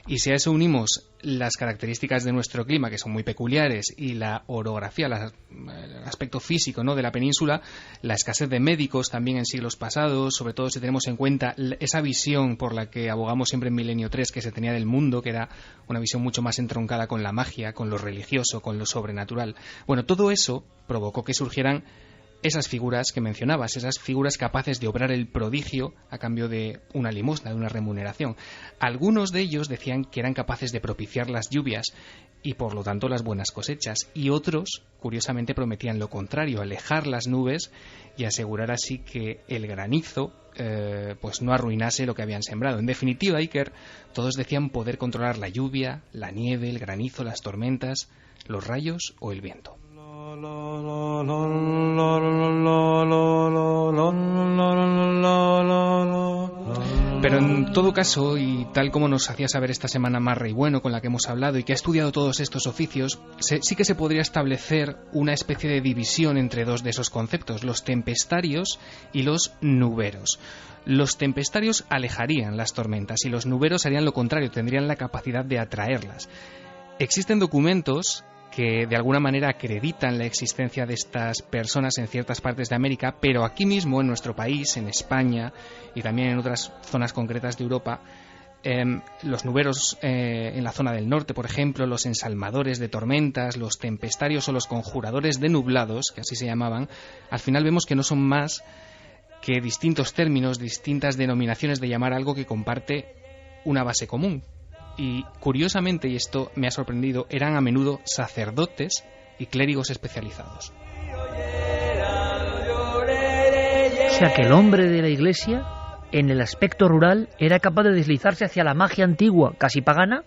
Y si a eso unimos las características de nuestro clima, que son muy peculiares, y la orografía, el aspecto físico, ¿no?, de la península, la escasez de médicos también en siglos pasados, sobre todo si tenemos en cuenta esa visión por la que abogamos siempre en Milenio 3 que se tenía del mundo, que era una visión mucho más entroncada con la magia, con lo religioso, con lo sobrenatural. Bueno, todo eso provocó que surgieran esas figuras que mencionabas, esas figuras capaces de obrar el prodigio a cambio de una limosna, de una remuneración. Algunos de ellos decían que eran capaces de propiciar las lluvias y por lo tanto las buenas cosechas, y otros, curiosamente, prometían lo contrario, alejar las nubes y asegurar así que el granizo pues no arruinase lo que habían sembrado. En definitiva, Iker, todos decían poder controlar la lluvia, la nieve, el granizo, las tormentas, los rayos o el viento. Pero en todo caso, y tal como nos hacía saber esta semana Marra y Bueno, con la que hemos hablado y que ha estudiado todos estos oficios, sí que se podría establecer una especie de división entre dos de esos conceptos, los tempestarios y los nuberos. Los tempestarios alejarían las tormentas y los nuberos harían lo contrario, tendrían la capacidad de atraerlas. Existen documentos que de alguna manera acreditan la existencia de estas personas en ciertas partes de América, pero aquí mismo en nuestro país, en España y también en otras zonas concretas de Europa, los nuberos en la zona del norte, por ejemplo, los ensalmadores de tormentas, los tempestarios o los conjuradores de nublados, que así se llamaban, al final vemos que no son más que distintos términos, distintas denominaciones de llamar algo que comparte una base común. Y curiosamente, y esto me ha sorprendido, eran a menudo sacerdotes y clérigos especializados. O sea que el hombre de la Iglesia, en el aspecto rural, era capaz de deslizarse hacia la magia antigua, casi pagana,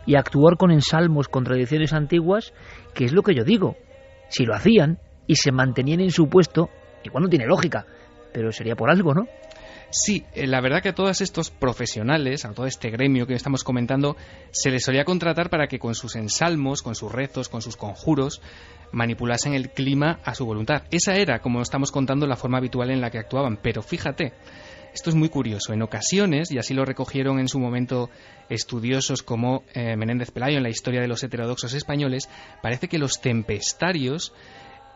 y actuar con ensalmos, con tradiciones antiguas, que es lo que yo digo. Si lo hacían y se mantenían en su puesto, igual no tiene lógica, pero sería por algo, ¿no? Sí, la verdad que a todos estos profesionales, a todo este gremio que estamos comentando, se les solía contratar para que con sus ensalmos, con sus rezos, con sus conjuros, manipulasen el clima a su voluntad. Esa era, como estamos contando, la forma habitual en la que actuaban. Pero fíjate, esto es muy curioso. En ocasiones, y así lo recogieron en su momento estudiosos como Menéndez Pelayo en la historia de los heterodoxos españoles, parece que los tempestarios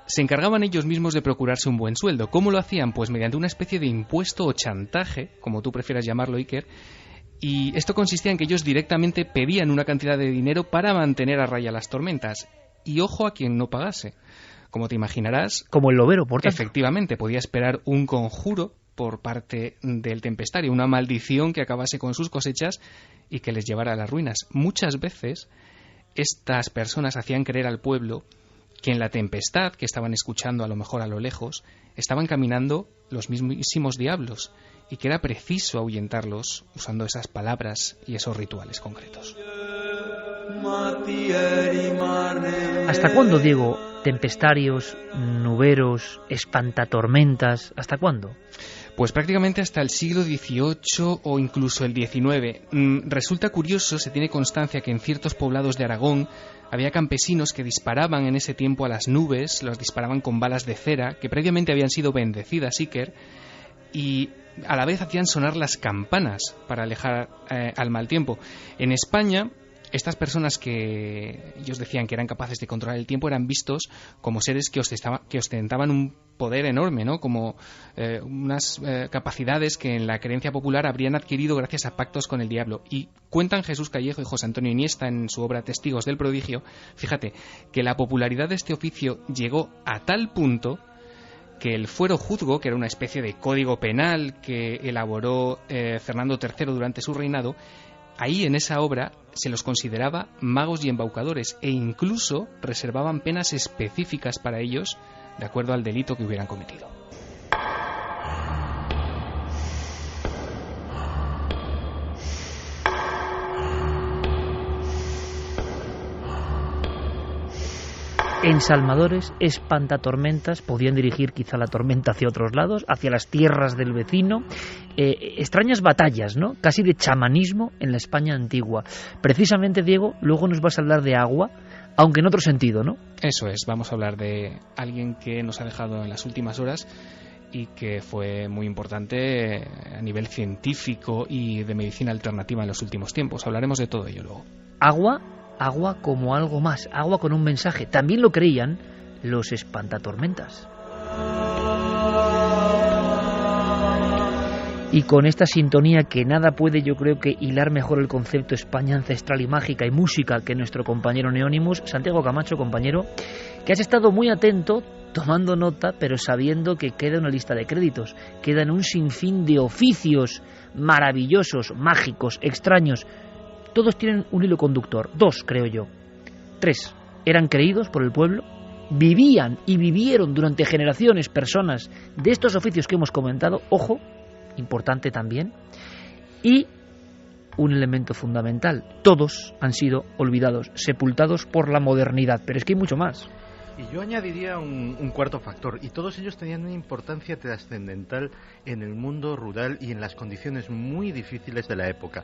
se encargaban ellos mismos de procurarse un buen sueldo. ¿Cómo lo hacían? Pues mediante una especie de impuesto o chantaje, como tú prefieras llamarlo, Iker, y esto consistía en que ellos directamente pedían una cantidad de dinero para mantener a raya las tormentas. Y ojo a quien no pagase. Como te imaginarás... Como el lobero, por tanto. Efectivamente, podía esperar un conjuro por parte del tempestario, una maldición que acabase con sus cosechas y que les llevara a las ruinas. Muchas veces estas personas hacían creer al pueblo que en la tempestad que estaban escuchando a lo mejor a lo lejos, estaban caminando los mismísimos diablos y que era preciso ahuyentarlos usando esas palabras y esos rituales concretos. ¿Hasta cuándo, Diego, tempestarios, nuberos, espantatormentas, ¿hasta cuándo? Pues prácticamente hasta el siglo XVIII o incluso el XIX. Resulta curioso, se tiene constancia que en ciertos poblados de Aragón había campesinos que disparaban en ese tiempo a las nubes, los disparaban con balas de cera, que previamente habían sido bendecidas, Iker, y a la vez hacían sonar las campanas para alejar al mal tiempo. En España, estas personas que ellos decían que eran capaces de controlar el tiempo eran vistos como seres que ostentaban un poder enorme, ¿no? Como unas capacidades que en la creencia popular habrían adquirido gracias a pactos con el diablo. Y cuentan Jesús Callejo y José Antonio Iniesta en su obra Testigos del Prodigio, fíjate, que la popularidad de este oficio llegó a tal punto que el fuero juzgo, que era una especie de código penal que elaboró Fernando III durante su reinado, ahí en esa obra se los consideraba magos y embaucadores e incluso reservaban penas específicas para ellos de acuerdo al delito que hubieran cometido. Ensalmadores, espantatormentas, podían dirigir quizá la tormenta hacia otros lados, hacia las tierras del vecino. Extrañas batallas, ¿no? Casi de chamanismo en la España antigua. Precisamente, Diego, luego nos vas a hablar de agua, aunque en otro sentido, ¿no? Eso es, vamos a hablar de alguien que nos ha dejado en las últimas horas y que fue muy importante a nivel científico y de medicina alternativa en los últimos tiempos. Hablaremos de todo ello luego. Agua como algo más, agua con un mensaje. También lo creían los espantatormentas. Y con esta sintonía que nada puede, yo creo que hilar mejor el concepto España ancestral y mágica y música que nuestro compañero Neónimus, Santiago Camacho, compañero, que has estado muy atento, tomando nota, pero sabiendo que queda una lista de créditos, quedan un sinfín de oficios maravillosos, mágicos, extraños. Todos tienen un hilo conductor, 2 creo yo, 3, eran creídos por el pueblo, vivían y vivieron durante generaciones personas de estos oficios que hemos comentado, ojo, importante también, y un elemento fundamental, todos han sido olvidados, sepultados por la modernidad, pero es que hay mucho más. Y yo añadiría un cuarto factor, y todos ellos tenían una importancia trascendental en el mundo rural y en las condiciones muy difíciles de la época.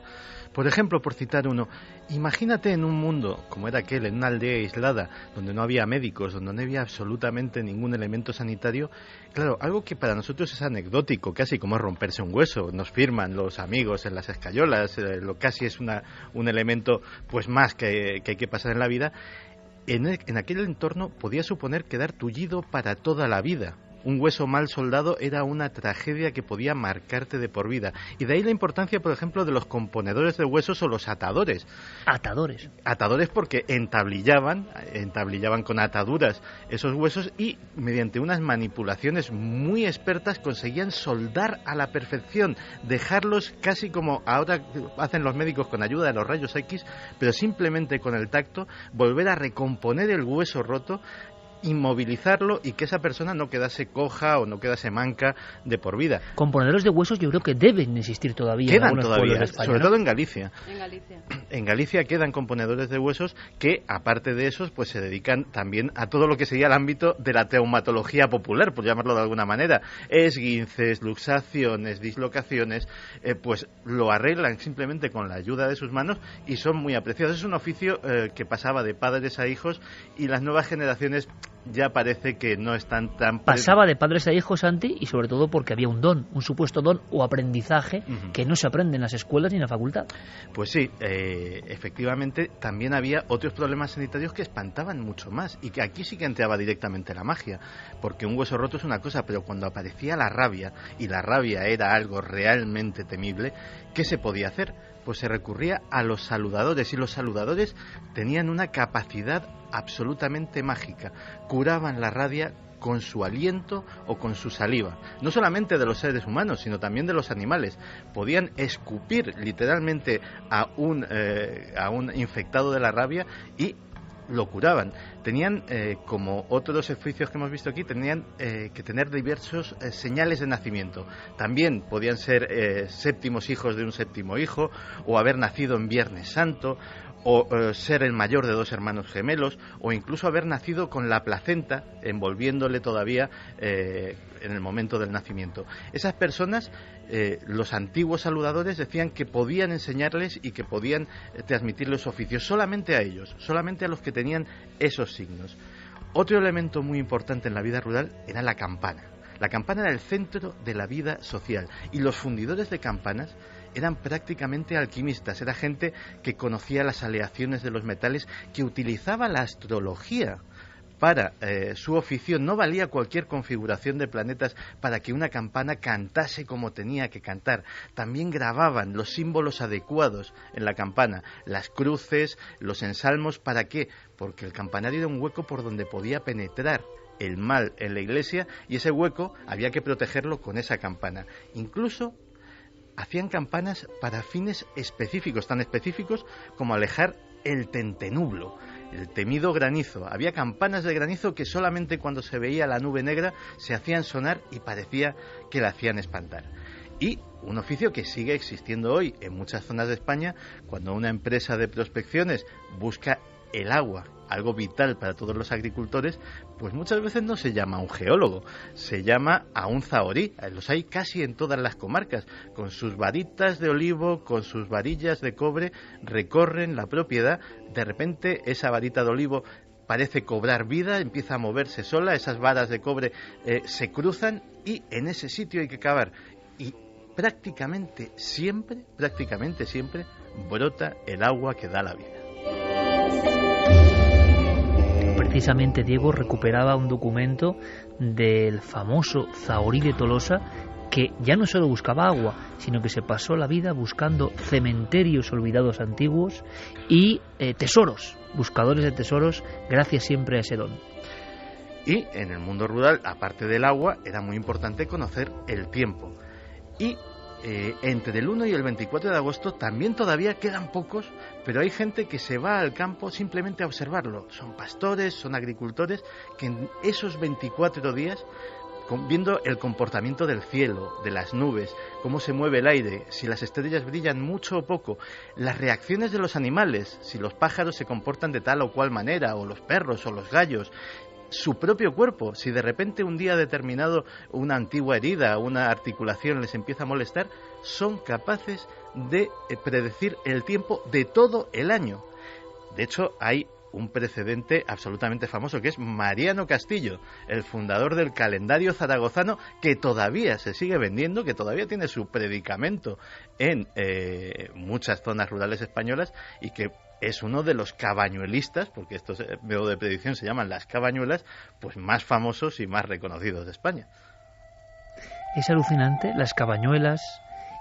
Por ejemplo, por citar uno, imagínate en un mundo como era aquel, en una aldea aislada, donde no había médicos, donde no había absolutamente ningún elemento sanitario. Claro, algo que para nosotros es anecdótico, casi como romperse un hueso, nos firman los amigos en las escayolas, lo casi es un elemento pues más que hay que pasar en la vida. En aquel entorno podía suponer quedar tullido para toda la vida. Un hueso mal soldado era una tragedia que podía marcarte de por vida. Y de ahí la importancia, por ejemplo, de los componedores de huesos o los atadores. Atadores. Atadores porque entablillaban con ataduras esos huesos y mediante unas manipulaciones muy expertas conseguían soldar a la perfección, dejarlos casi como ahora hacen los médicos con ayuda de los rayos X, pero simplemente con el tacto, volver a recomponer el hueso roto, inmovilizarlo y que esa persona no quedase coja o no quedase manca de por vida. Componedores de huesos yo creo que deben existir todavía. Quedan en algunos todavía, pueblos de España, sobre ¿no? todo en Galicia. En Galicia quedan componedores de huesos que, aparte de esos, pues se dedican también a todo lo que sería el ámbito de la traumatología popular, por llamarlo de alguna manera. Esguinces, luxaciones, dislocaciones, pues lo arreglan simplemente con la ayuda de sus manos y son muy apreciados. Es un oficio que pasaba de padres a hijos y las nuevas generaciones ya parece que no están tan... Pasaba de padres a hijos, Santi, y sobre todo porque había un don, un supuesto don o aprendizaje que no se aprende en las escuelas ni en la facultad. Pues sí, efectivamente también había otros problemas sanitarios que espantaban mucho más y que aquí sí que entraba directamente la magia, porque un hueso roto es una cosa, pero cuando aparecía la rabia, y la rabia era algo realmente temible, ¿qué se podía hacer? Pues se recurría a los saludadores, y los saludadores tenían una capacidad absolutamente mágica. Curaban la rabia con su aliento o con su saliva, no solamente de los seres humanos, sino también de los animales. Podían escupir literalmente a un infectado de la rabia y lo curaban. Tenían, como otros oficios que hemos visto aquí, tenían que tener diversos señales de nacimiento. También podían ser séptimos hijos de un séptimo hijo, o haber nacido en Viernes Santo, o ser el mayor de 2 hermanos gemelos, o incluso haber nacido con la placenta envolviéndole todavía en el momento del nacimiento. Esas personas, los antiguos saludadores decían que podían enseñarles y que podían transmitirles oficios solamente a ellos, solamente a los que tenían esos signos. Otro elemento muy importante en la vida rural era la campana. La campana era el centro de la vida social, y los fundidores de campanas eran prácticamente alquimistas, era gente que conocía las aleaciones de los metales, que utilizaba la astrología para su oficio. No valía cualquier configuración de planetas para que una campana cantase como tenía que cantar. También grababan los símbolos adecuados en la campana, las cruces, los ensalmos. ¿Para qué? Porque el campanario era un hueco por donde podía penetrar el mal en la iglesia, y ese hueco había que protegerlo con esa campana. Incluso hacían campanas para fines específicos, tan específicos como alejar el tentenublo, el temido granizo. Había campanas de granizo que solamente cuando se veía la nube negra se hacían sonar y parecía que la hacían espantar. Y un oficio que sigue existiendo hoy en muchas zonas de España, cuando una empresa de prospecciones busca el agua, algo vital para todos los agricultores, pues muchas veces no se llama a un geólogo, se llama a un zahorí. Los hay casi en todas las comarcas, con sus varitas de olivo, con sus varillas de cobre, recorren la propiedad. De repente esa varita de olivo parece cobrar vida, empieza a moverse sola, esas varas de cobre se cruzan, y en ese sitio hay que cavar. Y prácticamente siempre brota el agua que da la vida. Precisamente Diego recuperaba un documento del famoso zahorí de Tolosa, que ya no solo buscaba agua, sino que se pasó la vida buscando cementerios olvidados antiguos y tesoros, buscadores de tesoros, gracias siempre a ese don. Y en el mundo rural, aparte del agua, era muy importante conocer el tiempo. Y entre el 1 y el 24 de agosto también todavía quedan pocos, pero hay gente que se va al campo simplemente a observarlo. Son pastores, son agricultores, que en esos 24 días, viendo el comportamiento del cielo, de las nubes, cómo se mueve el aire, si las estrellas brillan mucho o poco, las reacciones de los animales, si los pájaros se comportan de tal o cual manera, o los perros o los gallos, su propio cuerpo, si de repente un día determinado una antigua herida, una articulación les empieza a molestar, son capaces de predecir el tiempo de todo el año. De hecho, hay un precedente absolutamente famoso, que es Mariano Castillo, el fundador del calendario zaragozano, que todavía se sigue vendiendo, que todavía tiene su predicamento en muchas zonas rurales españolas, y que es uno de los cabañuelistas, porque estos métodos de predicción se llaman las cabañuelas, pues más famosos y más reconocidos de España. Es alucinante, las cabañuelas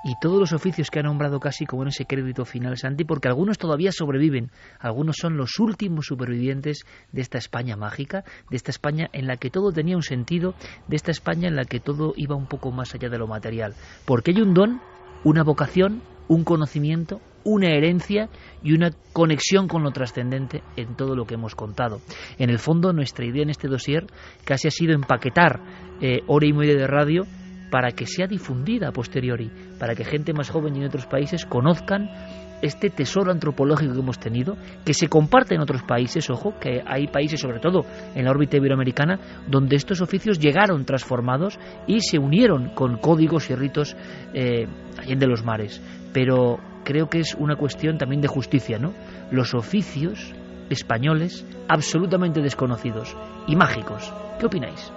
y todos los oficios que ha nombrado casi como en ese crédito final, Santi, porque algunos todavía sobreviven, algunos son los últimos supervivientes de esta España mágica, de esta España en la que todo tenía un sentido, de esta España en la que todo iba un poco más allá de lo material, porque hay un don, una vocación, un conocimiento, una herencia y una conexión con lo trascendente en todo lo que hemos contado. En el fondo, nuestra idea en este dossier casi ha sido empaquetar hora y media de radio para que sea difundida a posteriori, para que gente más joven y en otros países conozcan este tesoro antropológico que hemos tenido, que se comparte en otros países. Ojo, que hay países, sobre todo en la órbita iberoamericana, donde estos oficios llegaron transformados y se unieron con códigos y ritos allende los mares. Pero creo que es una cuestión también de justicia, ¿no? Los oficios españoles absolutamente desconocidos y mágicos. ¿Qué opináis?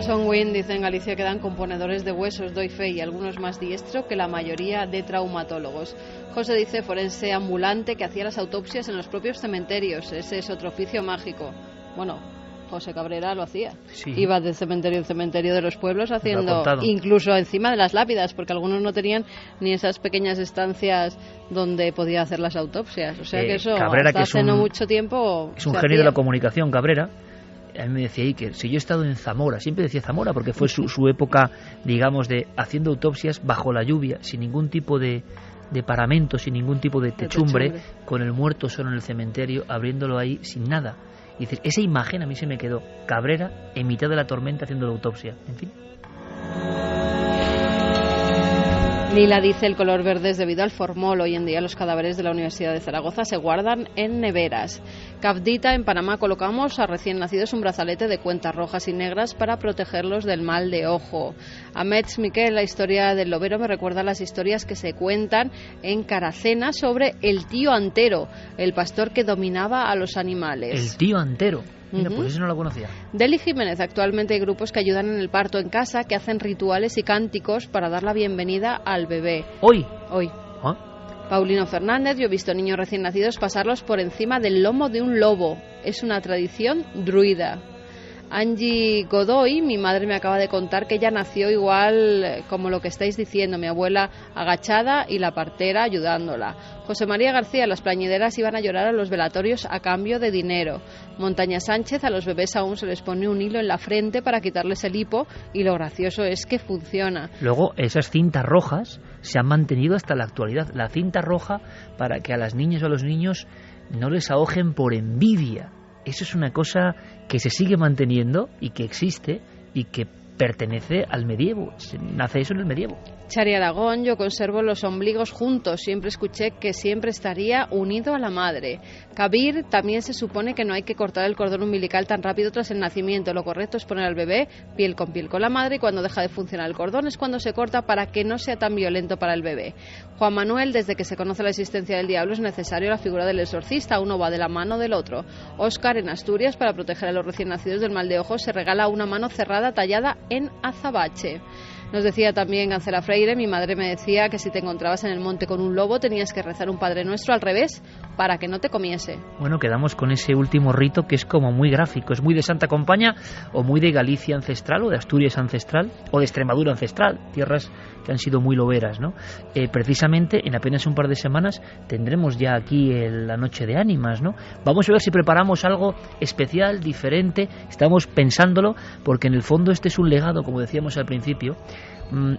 Son Wynn dice: en Galicia quedan componedores de huesos, doy fe, y algunos más diestro que la mayoría de traumatólogos. José dice: forense ambulante que hacía las autopsias en los propios cementerios. Ese es otro oficio mágico. Bueno, José Cabrera lo hacía. Sí. Iba de cementerio en cementerio de los pueblos haciendo, incluso encima de las lápidas, porque algunos no tenían ni esas pequeñas estancias donde podía hacer las autopsias. O sea que eso, Cabrera, hasta hace no mucho tiempo, es un genio de la comunicación, Cabrera. A mí me decía Iker, si yo he estado en Zamora, siempre decía Zamora porque fue su época, digamos, de haciendo autopsias bajo la lluvia, sin ningún tipo de paramento, sin ningún tipo de techumbre, con el muerto solo en el cementerio, abriéndolo ahí sin nada. Y dices, esa imagen a mí se me quedó, Cabrera en mitad de la tormenta haciendo la autopsia, en fin. Lila dice el color verde es debido al formol. Hoy en día los cadáveres de la Universidad de Zaragoza se guardan en neveras. Cafdita, en Panamá colocamos a recién nacidos un brazalete de cuentas rojas y negras para protegerlos del mal de ojo. Amets Miquel, la historia del lobero me recuerda a las historias que se cuentan en Caracena sobre el tío Antero, el pastor que dominaba a los animales. El tío Antero. Mira, pues eso no lo conocía. Deli Jiménez, actualmente hay grupos que ayudan en el parto en casa, que hacen rituales y cánticos para dar la bienvenida al bebé. Hoy. ¿Ah? Paulino Fernández, yo he visto niños recién nacidos pasarlos por encima del lomo de un lobo. Es una tradición druida. Angie Godoy, mi madre me acaba de contar que ella nació igual como lo que estáis diciendo, mi abuela agachada y la partera ayudándola. José María García, las plañideras iban a llorar a los velatorios a cambio de dinero. Montaña Sánchez, a los bebés aún se les pone un hilo en la frente para quitarles el hipo y lo gracioso es que funciona. Luego esas cintas rojas se han mantenido hasta la actualidad. La cinta roja para que a las niñas o a los niños no les ahojen por envidia. Eso es una cosa que se sigue manteniendo y que existe y que pertenece al medievo. Nace eso en el medievo. Chari Aragón, yo conservo los ombligos juntos. Siempre escuché que siempre estaría unido a la madre. Kabir, también se supone que no hay que cortar el cordón umbilical tan rápido tras el nacimiento. Lo correcto es poner al bebé piel con la madre y cuando deja de funcionar el cordón es cuando se corta para que no sea tan violento para el bebé. Juan Manuel, desde que se conoce la existencia del diablo es necesario la figura del exorcista. Uno va de la mano del otro. Óscar, en Asturias, para proteger a los recién nacidos del mal de ojo, se regala una mano cerrada tallada en azabache. Nos decía también Ancela Freire, mi madre me decía que si te encontrabas en el monte con un lobo tenías que rezar un Padre Nuestro al revés para que no te comiese. Bueno, quedamos con ese último rito que es como muy gráfico, es muy de Santa Compaña o muy de Galicia ancestral o de Asturias ancestral o de Extremadura ancestral, tierras que han sido muy loberas, ¿no? Precisamente en apenas un par de semanas tendremos ya aquí la Noche de Ánimas, ¿no? Vamos a ver si preparamos algo especial, diferente, estamos pensándolo porque en el fondo este es un legado, como decíamos al principio.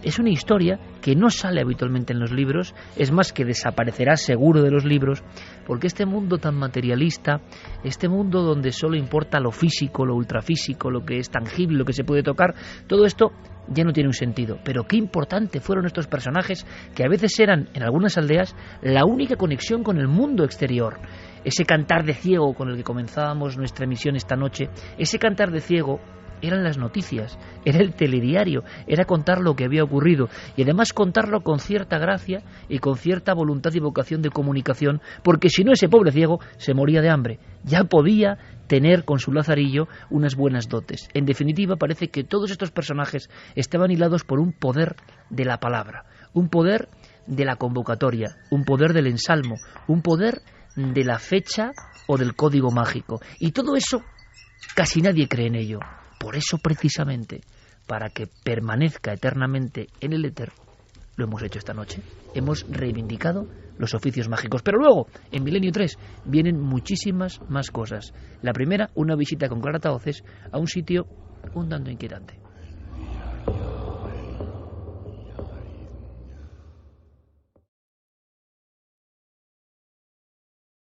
Es una historia que no sale habitualmente en los libros, es más que desaparecerá seguro de los libros, porque este mundo tan materialista, este mundo donde solo importa lo físico, lo ultrafísico, lo que es tangible, lo que se puede tocar, todo esto ya no tiene un sentido. Pero qué importante fueron estos personajes que a veces eran, en algunas aldeas, la única conexión con el mundo exterior. Ese cantar de ciego con el que comenzábamos nuestra emisión esta noche, ese cantar de ciego eran las noticias, era el telediario, era contar lo que había ocurrido y además contarlo con cierta gracia y con cierta voluntad y vocación de comunicación, porque si no ese pobre ciego se moría de hambre, ya podía tener con su lazarillo unas buenas dotes. En definitiva, parece que todos estos personajes estaban hilados por un poder de la palabra, un poder de la convocatoria, un poder del ensalmo, un poder de la fecha o del código mágico. Y todo eso, casi nadie cree en ello. Por eso, precisamente, para que permanezca eternamente en el éter, lo hemos hecho esta noche. Hemos reivindicado los oficios mágicos. Pero luego, en Milenio 3, vienen muchísimas más cosas. La primera, una visita con Clara Tahoces a un sitio un tanto inquietante.